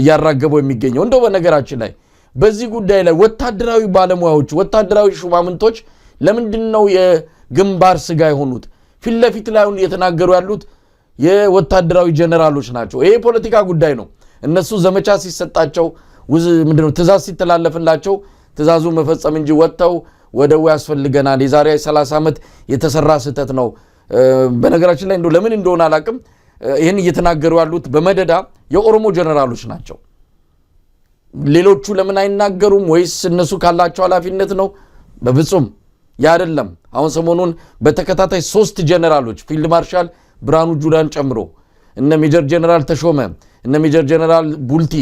S3: ያራገበው የሚገኘው እንደው በነገራችን ላይ በዚህ ጉዳይ ላይ ወታደራዊ ባለሙያዎች ወታደራዊ ሹማምንቶች ለምንድነው የግንባር ስጋ የሆኑት ፊት ለፊት ላይ እየተናገሩ ያሉት የወታደራዊ ጀነራሎች ናቸው ይሄ ፖለቲካ ጉዳይ ነው እነሱ ዘመቻ ሲሰጣቸው ምንድነው ትዛዝ ሲተላለፍላቸው ትዛዙ መፈጸም እንጂ ወጣው ወደው ያስፈልገናል የዛሬ 30 ዓመት የተሰራ ስህተት ነው በነገራችን ላይ እንደው ለምን እንደሆነ አላቅም ይሄን እየተናገሩ ያሉት በመደዳ የኦሮሞ ጀነራሎች ናቸው ሌሎቹ ለምን አይናገሩም ወይስ እነሱ ካላቸው ኃላፊነት ነው በፍጹም ያደለም አሁን ሰሞኑን በተከታታይ 3 ጀነራሎች ፊልድ ማርሻል ብርሃኑ ጁላን ጨምሮ እነ ሜጀር ጀነራል ተሾመ እነ ሜጀር ጀነራል ቡልቲ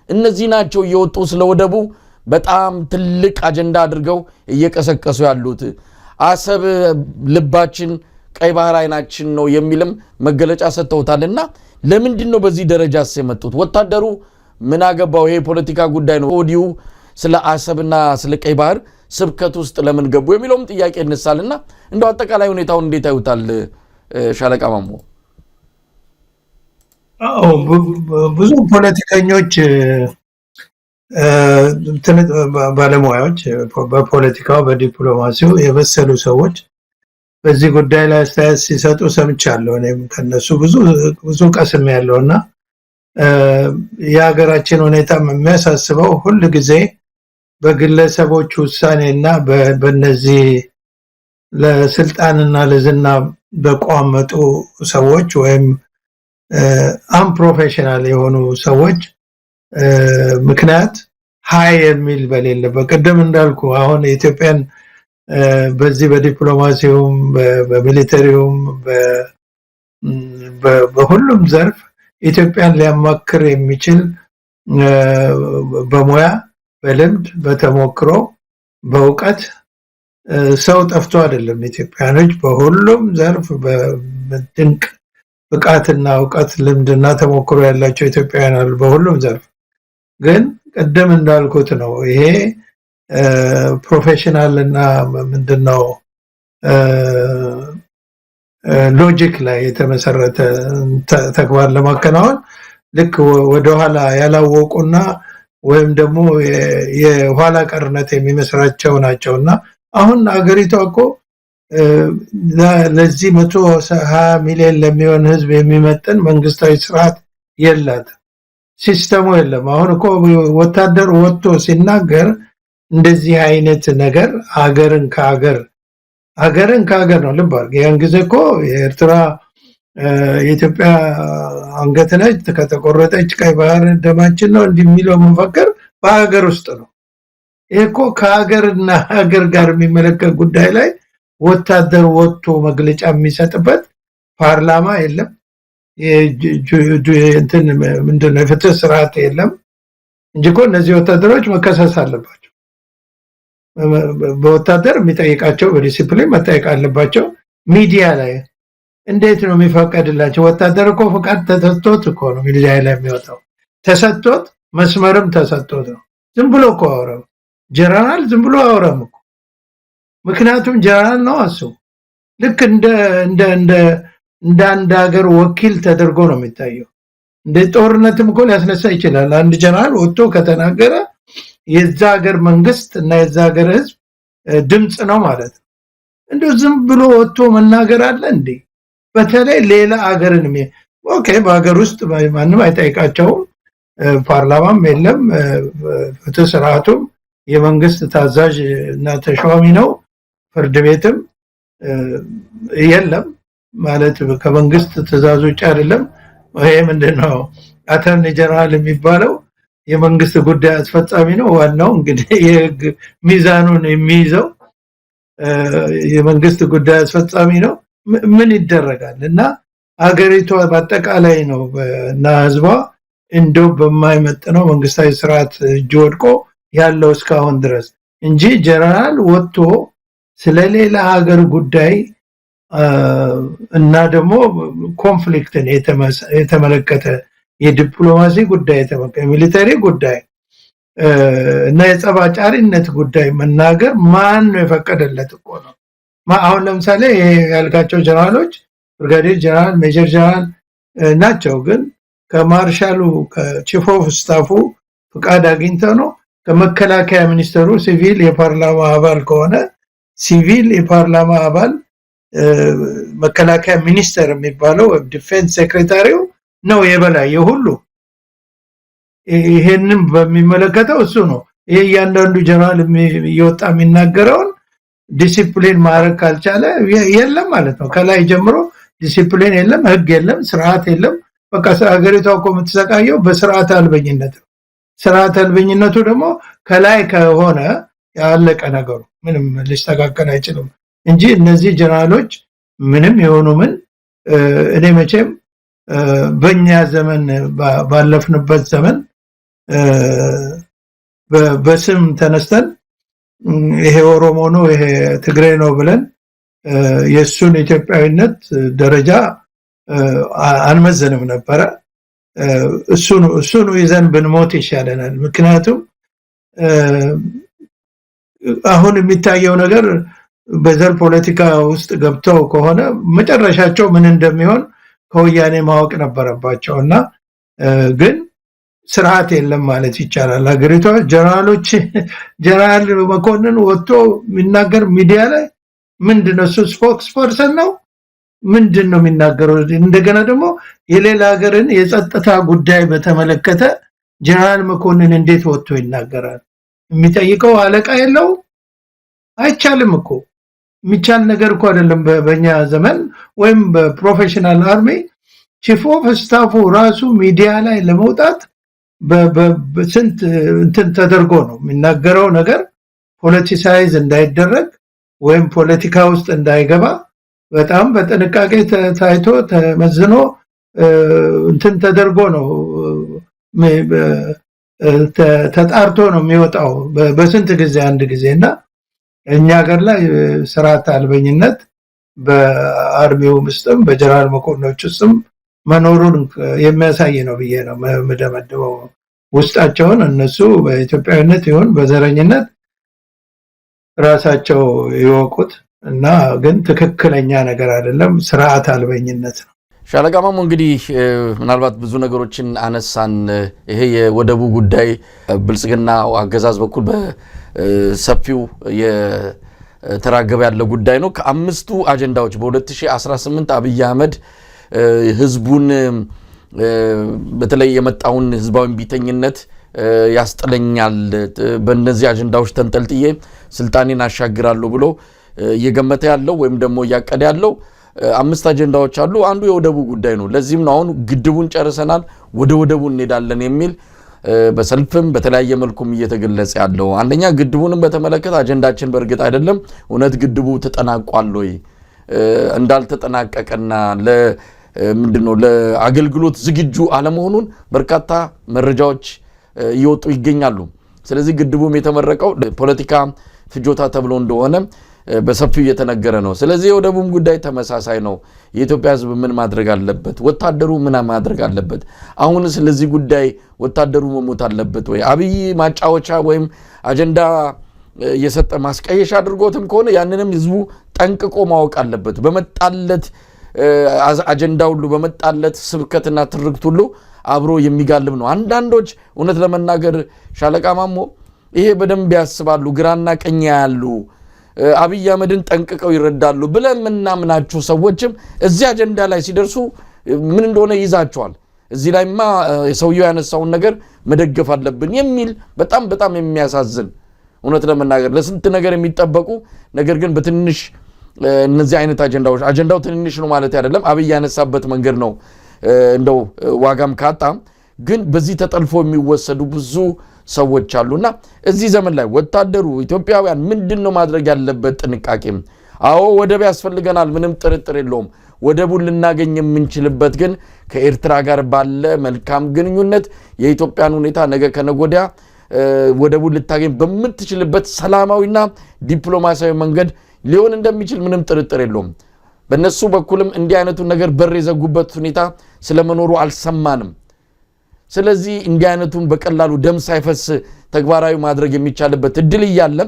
S3: እነዚህ ናቸው እየወጡ ስለወደቡ በጣም ትልቅ አጀንዳ አድርገው እየቀሰቀሱ ያሉት አሰብ ልባችን ቀይ ባህር አይናችን ነው የሚልም መገለጫ ሰጥተውታልና ለምንድነው በዚህ ደረጃ የመጡት ወታደሩ ምን አገባው ይሄ ፖለቲካ ጉዳይ ነው ኦዲዩ ስለ አሰብና ስለ ቀይ ባህር ስብከት ውስጥ ለምን ገቡ የሚለውም ጥያቄ እንሳልና እንደው አጠቃላይ ሁኔታውን እንዴት ያዩታል ሻለቃ ማሞ
S4: ብዙ ፖለቲከኞች ባለሙያዎች በፖለቲካው በዲፕሎማሲው የበሰሉ ሰዎች በዚህ ጉዳይ ላይ አስተያየት ሲሰጡ ሰምቻለሁ እኔም ከነሱ ብዙ ቀስም ያለውና የሀገራችን ሁኔታ የሚያሳስበው ሁሉ ጊዜ በግለሰቦች ውሳኔና በእነዚህ ለስልጣንና ለዝና በቋመጡ ሰዎች ወይም አንፕሮፌሽናል የሆኑ ሰዎች ምክንያት ሃይ የሚል በሌለ በቀደም እንዳልኩ አሁን ኢትዮጵያን በዚህ በዲፕሎማሲውም በሚሊተሪውም በሁሉም ዘርፍ ኢትዮጵያን ሊያማክር የሚችል በሙያ በልምድ በተሞክሮ በእውቀት ሰው ጠፍቶ አይደለም ኢትዮጵያኖች በሁሉም ዘርፍ በድንቅ ብቃትና እውቀት ልምድና ተሞክሮ ያላቸው ኢትዮጵያውያን አሉ በሁሉም ዘርፍ ግን ቀደም እንዳልኩት ነው ይሄ ፕሮፌሽናል እና ምንድነው ሎጂክ ላይ የተመሰረተ ተግባር ለማከናወን ልክ ወደ ኋላ ያላወቁና ወይም ደግሞ የኋላ ቀርነት የሚመስራቸው ናቸውና አሁን አገሪቷ እኮ ለዚህ 120 ሚሊዮን ለሚሆን ህዝብ የሚመጥን መንግስታዊ ስርዓት የላት ሲስተሙ የለም አሁን እኮ ወታደር ወጥቶ ሲናገር እንደዚህ አይነት ነገር አገርን ከአገር ነው ልባል ያን ጊዜ እኮ የኤርትራ የኢትዮጵያ አንገት ነች ከተቆረጠች ቀይ ባህር ደማችን ነው እንደሚለው መፈክር በአገር ውስጥ ነው እኮ ከአገርና ሀገር ጋር የሚመለከት ጉዳይ ላይ ወታደር ወጥቶ መግለጫ የሚሰጥበት ፓርላማ የለም እንትን ምንድነው የፍትህ ስርዓት የለም እንጂ እኮ እነዚህ ወታደሮች መከሰስ አለባቸው በወታደር የሚጠይቃቸው በዲሲፕሊን መጠየቅ አለባቸው ሚዲያ ላይ እንዴት ነው የሚፈቀድላቸው ወታደር እኮ ፈቃድ ተሰጥቶት እኮ ነው ሚዲያ ላይ የሚወጣው ተሰጥቶት መስመርም ተሰጥቶት ነው ዝም ብሎ እኮ አወራው ጀነራል ዝም ብሎ አወራም እኮ ምክንያቱም ጀነራል ነው እሱ ልክ እንደ አንድ ሀገር ወኪል ተደርጎ ነው የሚታየው እንደ ጦርነትም እኮ ሊያስነሳ ይችላል አንድ ጀነራል ወጥቶ ከተናገረ የዛ ሀገር መንግስት እና የዛ ሀገር ህዝብ ድምጽ ነው ማለት እንደው ዝም ብሎ ወጥቶ መናገር አለ እንዴ በተለይ ሌላ ሀገርን ኦኬ በሀገር ውስጥ ማንም አይጠይቃቸው ፓርላማም የለም ፍትህ ስርዓቱም የመንግስት ታዛዥ እና ተሿሚ ነው ፍርድ ቤትም የለም ማለት ከመንግስት ትዕዛዝ ውጭ አይደለም ይሄ ምንድነው አተርኒ ጀነራል የሚባለው የመንግስት ጉዳይ አስፈጻሚ ነው ዋናው እንግዲህ የህግ ሚዛኑን የሚይዘው የመንግስት ጉዳይ አስፈጻሚ ነው ምን ይደረጋል እና አገሪቷ በአጠቃላይ ነው እና ህዝቧ እንደው በማይመጥነው መንግስታዊ ስርዓት እጅ ወድቆ ያለው እስካሁን ድረስ እንጂ ጀነራል ወጥቶ ስለሌላ ሀገር ጉዳይ እና ደግሞ ኮንፍሊክትን የተመለከተ የዲፕሎማሲ ጉዳይ የተመለከተ ሚሊተሪ ጉዳይ እና የጸባጫሪነት ጉዳይ መናገር ማን ነው የፈቀደለት እኮ ነው አሁን ለምሳሌ ያልካቸው ጀነራሎች ብርጋዴር ጀነራል ሜጀር ጀነራል ናቸው ግን ከማርሻሉ ከቺፍ ኦፍ ስታፉ ፍቃድ አግኝተው ነው ከመከላከያ ሚኒስተሩ ሲቪል የፓርላማ አባል ከሆነ ሲቪል የፓርላማ አባል መከላከያ ሚኒስተር የሚባለው ዲፌንስ ሴክሬታሪው ነው የበላይ የሁሉ ይሄንን በሚመለከተው እሱ ነው ይሄ ያንዳንዱ ጀነራል ይወጣ የሚናገረውን ዲሲፕሊን ማድረግ ካልቻለ የለም ማለት ነው ከላይ ጀምሮ ዲሲፕሊን የለም ህግ የለም ስርዓት የለም በቃ ሀገሪቷ እኮ የምትሰቃየው በስርዓት አልበኝነት ነው ስርዓት አልበኝነቱ ደግሞ ከላይ ከሆነ ያለቀ ነገሩ ምንም ሊስተካከል አይችልም እንጂ እነዚህ ጀነራሎች ምንም የሆኑ ምን እኔ መቼም በእኛ ዘመን ባለፍንበት ዘመን በስም ተነስተን ይሄ ኦሮሞ ነው ይሄ ትግሬ ነው ብለን የሱን ኢትዮጵያዊነት ደረጃ አንመዘንም ነበር እሱን ይዘን ብንሞት ይሻለናል ምክንያቱም አሁን የሚታየው ነገር በዘር ፖለቲካ ውስጥ ገብተው ከሆነ መጨረሻቸው ምን እንደሚሆን ከወያኔ ማወቅ ነበረባቸውና ግን ስርዓት የለም ማለት ይቻላል ሀገሪቷ ጀነራል መኮንን ወጥቶ የሚናገር ሚዲያ ላይ ምንድነው ስፖክስ ፐርሰን ነው ምንድነው የሚናገረው እንደገና ደግሞ የሌላ ሀገርን የጸጥታ ጉዳይ በተመለከተ ጀነራል መኮንን እንዴት ወጥቶ ይናገራል የሚጠይቀው አለቃ የለው አይቻልም እኮ የሚቻል ነገር እኮ አይደለም በእኛ ዘመን ወይም በፕሮፌሽናል አርሚ ቺፍ ኦፍ ስታፉ ራሱ ሚዲያ ላይ ለመውጣት በስንት እንትን ተደርጎ ነው የሚናገረው ነገር ፖለቲሳይዝ እንዳይደረግ ወይም ፖለቲካ ውስጥ እንዳይገባ በጣም በጥንቃቄ ታይቶ ተመዝኖ እንትን ተደርጎ ነው ተጣርቶ ነው የሚወጣው በስንት ጊዜ አንድ ጊዜና እኛ ሀገር ላይ ስርዓት አልበኝነት በአርሚው ውስጥም በጀነራል መኮንኖች ውስጥም መኖሩን የሚያሳይ ነው ብዬ ነው መደመደበው ውስጣቸውን እነሱ በኢትዮጵያዊነት ይሁን በዘረኝነት ራሳቸው ይወቁት እና ግን ትክክለኛ ነገር አይደለም ስርዓት አልበኝነት ነው
S3: ሻለቃ ማሞ እንግዲህ ምናልባት ብዙ ነገሮችን አነሳን ይሄ የወደቡ ጉዳይ ብልጽግና አገዛዝ በኩል በሰፊው የተራገበ ያለ ጉዳይ ነው ከአምስቱ አጀንዳዎች በ2018 አብይ አህመድ ህዝቡን በተለይ የመጣውን ህዝባዊ ቢተኝነት ያስጠለኛል በእነዚህ አጀንዳዎች ተንጠልጥዬ ስልጣኔን አሻግራለሁ ብሎ እየገመተ ያለው ወይም ደግሞ ያቀደ ያለው አምስት አጀንዳዎች አሉ አንዱ የወደቡ ጉዳይ ነው ለዚህም ነው አሁን ግድቡን ጨርሰናል ወደ ወደቡ እንሄዳለን የሚል በሰልፍም በተለያየ መልኩም እየተገለጸ ያለው አንደኛ ግድቡንም በተመለከተ አጀንዳችን በርግጥ አይደለም እውነት ግድቡ ተጠናቋል ወይ እንዳልተጠናቀቀና ምንድነው ለአገልግሎት ዝግጁ አለመሆኑን በርካታ መረጃዎች እየወጡ ይገኛሉ ስለዚህ ግድቡም የተመረቀው ፖለቲካ ፍጆታ ተብሎ እንደሆነ በሰፊው እየተነገረ ነው ስለዚህ ወደቡም ጉዳይ ተመሳሳይ ነው የኢትዮጵያ ህዝብ ምን ማድረግ አለበት ወታደሩ ምን ማድረግ አለበት አሁን ስለዚህ ጉዳይ ወታደሩ መሞት አለበት ወይ አብይ ማጫወቻ ወይም አጀንዳ የሰጠ ማስቀየሽ አድርጎትም ከሆነ ያንንም ህዝቡ ጠንቅቆ ማወቅ አለበት በመጣለት አጀንዳ ሁሉ በመጣለት ስብከትና ትርክት ሁሉ አብሮ የሚጋልብ ነው አንዳንዶች እውነት ለመናገር ሻለቃ ማሞ ይሄ በደንብ ያስባሉ ግራና ቀኝ ያሉ አብይ አህመድን ጠንቅቀው ይረዳሉ ብለምናምናችሁ ሰዎችም እዚህ አጀንዳ ላይ ሲደርሱ ምን እንደሆነ ይዛቸዋል እዚህ ላይማ ሰውየው ያነሳውን ነገር መደገፍ አለብን የሚል በጣም የሚያሳዝን እውነት ለመናገር ለስንት ነገር የሚጠበቁ ነገር ግን በትንሽ እነዚህ አይነት አጀንዳው ትንሽ ነው ማለት አይደለም አብይ ያነሳበት መንገድ ነው እንደው ዋጋም ካጣ ግን በዚህ ተጠልፎ የሚወሰዱ ብዙ ሰዎች አሉና እዚህ ዘመን ላይ ወታደሩ ኢትዮጵያውያን ምንድነው ማድረግ ያለበት ጥንቃቄ አዎ ወደብ ያስፈልገናል ምንም ጥርጥር የለውም ወደቡን ልናገኝ የምንችልበት ግን ከኤርትራ ጋር ባለ መልካም ግንኙነት የኢትዮጵያን ሁኔታ ነገ ከነጎዲያ ወደቡን ልታገኝ በመትችልበት ሰላማዊና ዲፕሎማሲያዊ መንገድ ሊሆን እንደሚችል ምንም ጥርጥር የለውም በእነሱ በኩልም እንዲህ አይነቱ ነገር በር የዘጉበት ሁኔታ ስለመኖሩ አልሰማንም ስለዚህ እንዲህ አይነቱን በቀላሉ ደም ሳይፈስ ተግባራዊ ማድረግ የሚቻልበት እድል ይያለ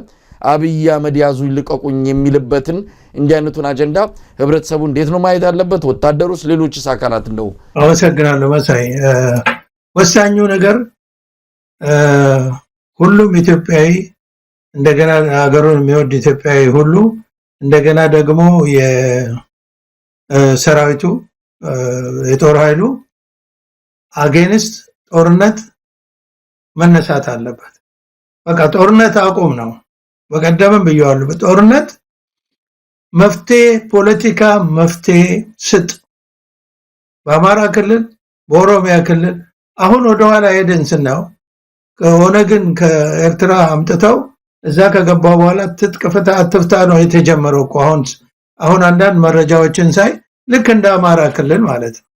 S3: አብይ አህመድ ያዙ ይልቀቁኝ የሚልበትን እንዲህ አይነቱን አጀንዳ ህብረተሰቡ እንዴት ነው ማየት ያለበት ወታደሩስ ሌሎችስ አካላት እንደው
S4: አመሰግናለሁ መሳይ ወሳኙ ነገር ሁሉም ኢትዮጵያዊ እንደገና ሀገሩን የሚወድ ኢትዮጵያዊ ሁሉ እንደገና ደግሞ የሰራዊቱ የጦር ኃይሉ አጌንስት ጦርነት መነሳት አለበት በቃ ጦርነት አቆም ነው በቀደምም ብየዋለሁ በጦርነት መፍትሄ ፖለቲካ መፍትሄ ስጥ በአማራ ክልል በኦሮሚያ ክልል አሁን ወደ ኋላ ሄደን ስናው ከሆነ ግን ከኤርትራ አምጥተው እዛ ከገባው በኋላ ትጥቅ ፍታ አትፍታ ነው የተጀመረው አሁን አንዳንድ መረጃዎችን ሳይ ልክ እንደ አማራ ክልል ማለት ነው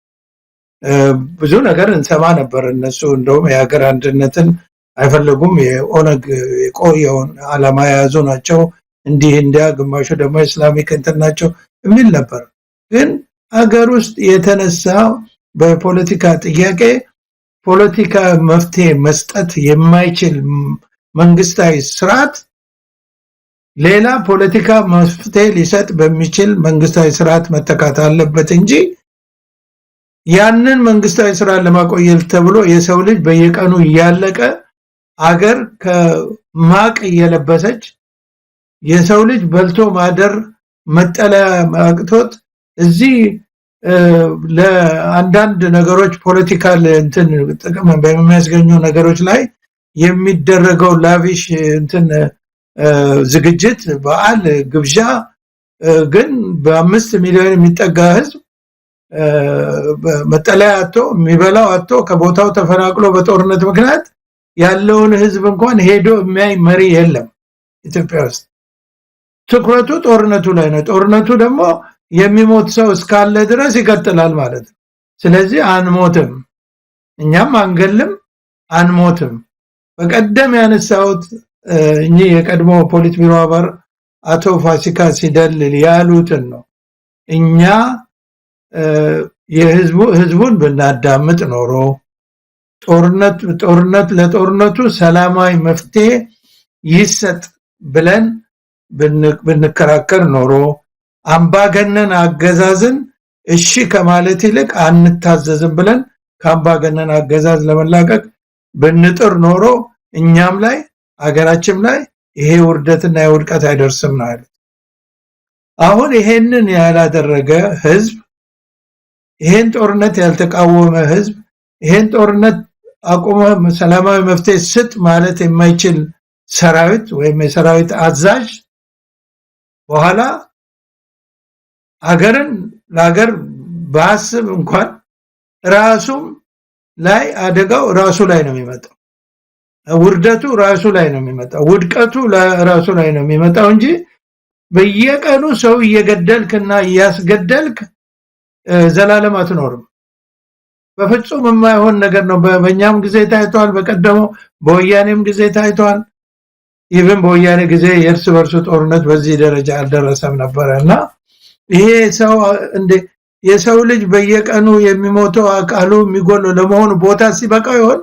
S4: ብዙ ነገር እንሰማ ነበር እነሱ እንደውም የሀገር አንድነትን አይፈልጉም የኦነግ የቆየውን ዓላማ የያዙ ናቸው እንዲህ እንዲያ ግማሹ ደግሞ እስላሚክ እንትን ናቸው የሚል ነበር ግን ሀገር ውስጥ የተነሳ በፖለቲካ ጥያቄ ፖለቲካ መፍትሄ መስጠት የማይችል መንግስታዊ ስርዓት ሌላ ፖለቲካ መፍትሄ ሊሰጥ በሚችል መንግስታዊ ስርዓት መተካት አለበት እንጂ ያንን መንግስታዊ ስርዓት ለማቆየት ተብሎ የሰው ልጅ በየቀኑ ያለቀ አገር ከማቅ እየለበሰች የሰው ልጅ በልቶ ማደር መጠለያ ማቅቶት እዚህ ለአንዳንድ ነገሮች ፖለቲካል እንትን ጥቅም በሚያስገኙ ነገሮች ላይ የሚደረገው ላቪሽ እንትን ዝግጅት በዓል ግብዣ ግን በ5 ሚሊዮን የሚጠጋ ህዝብ መጠለያ አጥቶ የሚበላው አጥቶ ከቦታው ተፈናቅሎ በጦርነት ምክንያት ያለውን ህዝብ እንኳን ሄዶ የሚያይ መሪ የለም ኢትዮጵያ ውስጥ። ትኩረቱ ጦርነቱ ላይ ነው። ጦርነቱ ደግሞ የሚሞት ሰው እስካለ ድረስ ይቀጥላል ማለት ነው። ስለዚህ አንሞትም፣ እኛም አንገልም፣ አንሞትም። በቀደም ያነሳውት እኚህ የቀድሞ ፖሊት ቢሮ አባል አቶ ፋሲካ ሲደልል ያሉትን ነው። እኛ ህዝቡን ብናዳምጥ ኖሮ ለጦርነቱ ሰላማዊ መፍትሄ ይሰጥ ብለን ብንከራከር ኖሮ አምባገነን አገዛዝን እሺ ከማለት ይልቅ አንታዘዝም ብለን ከአምባገነን አገዛዝ ለመላቀቅ ብንጥር ኖሮ እኛም ላይ አገራችን ላይ ይሄ ውርደትና የውድቀት አይደርስም ነው ያሉት። አሁን ይሄንን ያላደረገ ህዝብ፣ ይሄን ጦርነት ያልተቃወመ ህዝብ፣ ይሄን ጦርነት አቁመ ሰላማዊ መፍትሄ ስጥ ማለት የማይችል ሰራዊት ወይም የሰራዊት አዛዥ በኋላ ለሀገር ባስብ እንኳን ራሱም ላይ አደጋው ራሱ ላይ ነው የሚመጣው። ውርደቱ ራሱ ላይ ነው የሚመጣው። ውድቀቱ ራሱ ላይ ነው የሚመጣው እንጂ በየቀኑ ሰው እየገደልክና እያስገደልክ ዘላለም አትኖርም። በፍጹም የማይሆን ነገር ነው። በእኛም ጊዜ ታይቷል፣ በቀደመው በወያኔም ጊዜ ታይቷል። ኢቭን በወያኔ ጊዜ የእርስ በርሱ ጦርነት በዚህ ደረጃ አልደረሰም ነበርና ይሄ ሰው የሰው ልጅ በየቀኑ የሚሞተው አካሉ የሚጎለው ለመሆኑ ቦታ ሲበቃው ይሆን?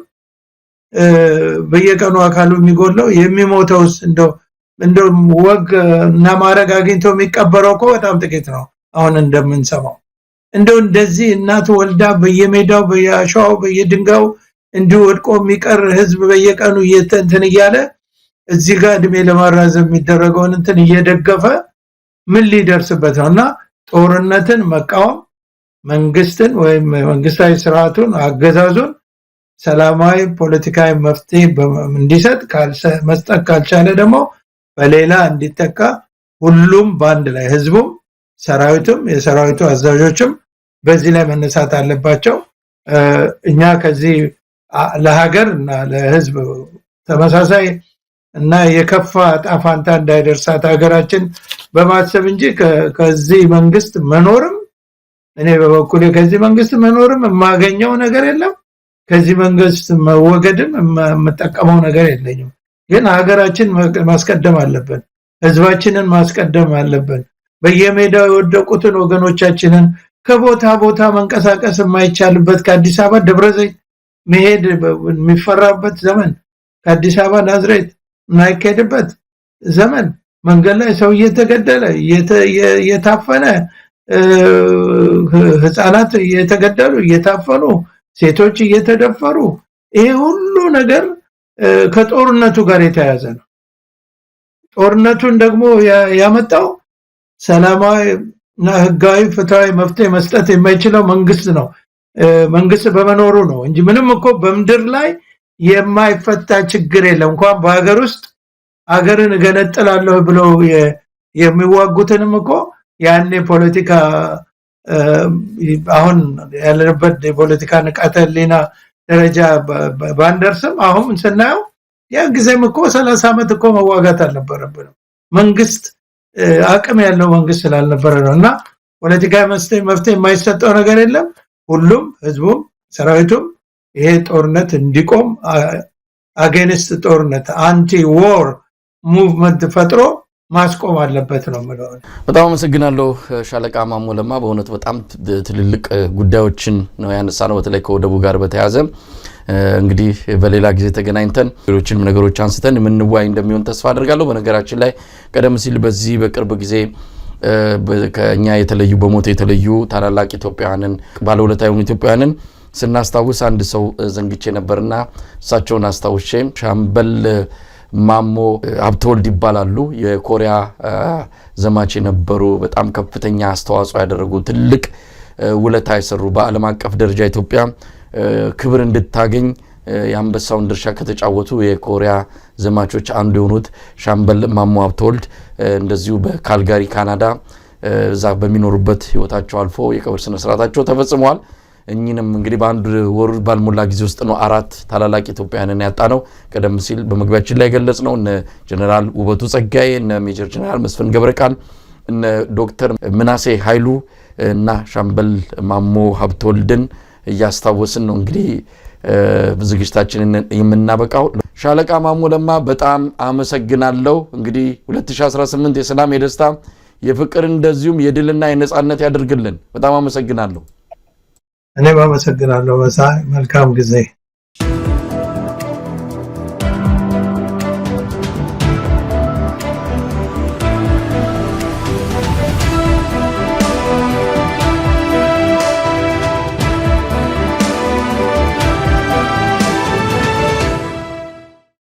S4: በየቀኑ አካሉ የሚጎለው የሚሞተውስ እንደው ወግ እና ማረግ አግኝቶ የሚቀበረው እኮ በጣም ጥቂት ነው። አሁን እንደምንሰማው እንደዚህ እናት ወልዳ በየሜዳው በየአሸዋው በየድንጋዩ እንዲወድቆ የሚቀር ህዝብ በየቀኑ እንትን እያለ እዚህ ጋር እድሜ ለማራዘም የሚደረገውን እንትን እየደገፈ ምን ሊደርስበት ነውና ጦርነትን መቃወም መንግስትን ወይም መንግስታዊ ስርዓቱን አገዛዙን ሰላማዊ ፖለቲካዊ መፍትሄ እንዲሰጥ መስጠት ካልቻለ ደግሞ በሌላ እንዲተካ ሁሉም ባንድ ላይ ህዝቡም ሰራዊቱም የሰራዊቱ አዛዦችም በዚህ ላይ መነሳት አለባቸው። እኛ ከዚህ ለሀገርና ለህዝብ ተመሳሳይ እና የከፋ ጣፋንታ እንዳይደርሳት ሀገራችን በማሰብ እንጂ ከዚህ መንግስት መኖርም እኔ በበኩሌ ከዚህ መንግስት መኖርም የማገኘው ነገር የለም። ከዚህ መንግስት መወገድም የምጠቀመው ነገር የለኝም። ግን ሀገራችን ማስቀደም አለብን፣ ህዝባችንን ማስቀደም አለብን። በየሜዳው የወደቁትን ወገኖቻችንን ከቦታ ቦታ መንቀሳቀስ የማይቻልበት ከአዲስ አበባ ደብረ ዘይት መሄድ የሚፈራበት ዘመን፣ ከአዲስ አበባ ናዝሬት የማይካሄድበት ዘመን፣ መንገድ ላይ ሰው እየተገደለ እየታፈነ ህፃናት እየተገደሉ እየታፈኑ ሴቶች እየተደፈሩ ይሄ ሁሉ ነገር ከጦርነቱ ጋር የተያያዘ ነው። ጦርነቱን ደግሞ ያመጣው ሰላማዊ እና ህጋዊ ፍትሃዊ መፍትሄ መስጠት የማይችለው መንግስት ነው። መንግስት በመኖሩ ነው እንጂ ምንም እኮ በመንደር ላይ የማይፈታ ችግር የለም። እንኳን በሀገር ውስጥ ሀገርን ገነጥላለሁ ብለው የሚዋጉትንም እኮ ያኔ ፖለቲካ አሁን ያለንበት የፖለቲካ ንቃተ ህሊና ደረጃ ባንደርስም አሁን ስናየው ያ ጊዜም እኮ 30 ዓመት እኮ መዋጋት አልነበረብንም። መንግስት አቅም ያለው መንግስት ስላልነበረ ነውና ፖለቲካዊ መፍትሄ የማይሰጠው ነገር የለም። ሁሉም ህዝቡም ሰራዊቱም ይሄ ጦርነት እንዲቆም አጌንስት ጦርነት አንቲ ዎር ሙቭመንት ፈጥሮ ማስቆም አለበት ነው ማለት ነው።
S3: በጣም አመሰግናለሁ ሻለቃ ማሞ ለማ። በእውነት በጣም ትልልቅ ጉዳዮችን ነው ያነሳነው፣ በተለይ ከወደቡ ጋር በተያያዘ እንግዲህ በሌላ ጊዜ ተገናኝተን ሌሎችንም ነገሮች አንስተን የምንወያይ እንደሚሆን ተስፋ አደርጋለሁ። በነገራችን ላይ ቀደም ሲል በዚህ በቅርብ ጊዜ ከኛ የተለዩ በሞት የተለዩ ታላላቅ ኢትዮጵያውያንን ባለውለታ የሆኑ ኢትዮጵያውያንን ስናስታውስ አንድ ሰው ዘንግቼ ነበርና እሳቸውን አስታውሼ ሻምበል ማሞ ሀብተወልድ ይባላሉ። የኮሪያ ዘማች የነበሩ በጣም ከፍተኛ አስተዋጽኦ ያደረጉ ትልቅ ውለታ የሰሩ በዓለም አቀፍ ደረጃ ኢትዮጵያ ክብር እንድታገኝ የአንበሳውን ድርሻ ከተጫወቱ የኮሪያ ዘማቾች አንዱ የሆኑት ሻምበል ማሞ ሀብተወልድ እንደዚሁ በካልጋሪ ካናዳ እዛ በሚኖሩበት ህይወታቸው አልፎ የቀብር ስነ ስርዓታቸው ተፈጽሟል። እኚህንም እንግዲህ በአንድ ወር ባልሞላ ጊዜ ውስጥ ነው 4 ታላላቅ ኢትዮጵያውያንን ያጣነው። ቀደም ሲል በመግቢያችን ላይ ገለጽነው እነ ጀነራል ውበቱ ጸጋዬ፣ እነ ሜጀር ጀነራል መስፍን ገብረቃል፣ እነ ዶክተር ምናሴ ኃይሉ እና ሻምበል ማሞ ሀብተወልድን እያስታወስን ነው እንግዲህ ዝግጅታችንን የምናበቃው። ሻለቃ ማሞ ለማ በጣም አመሰግናለሁ። እንግዲህ 2018 የሰላም የደስታ የፍቅር እንደዚሁም የድልና የነጻነት ያድርግልን። በጣም አመሰግናለሁ።
S4: እኔም አመሰግናለሁ። መልካም ጊዜ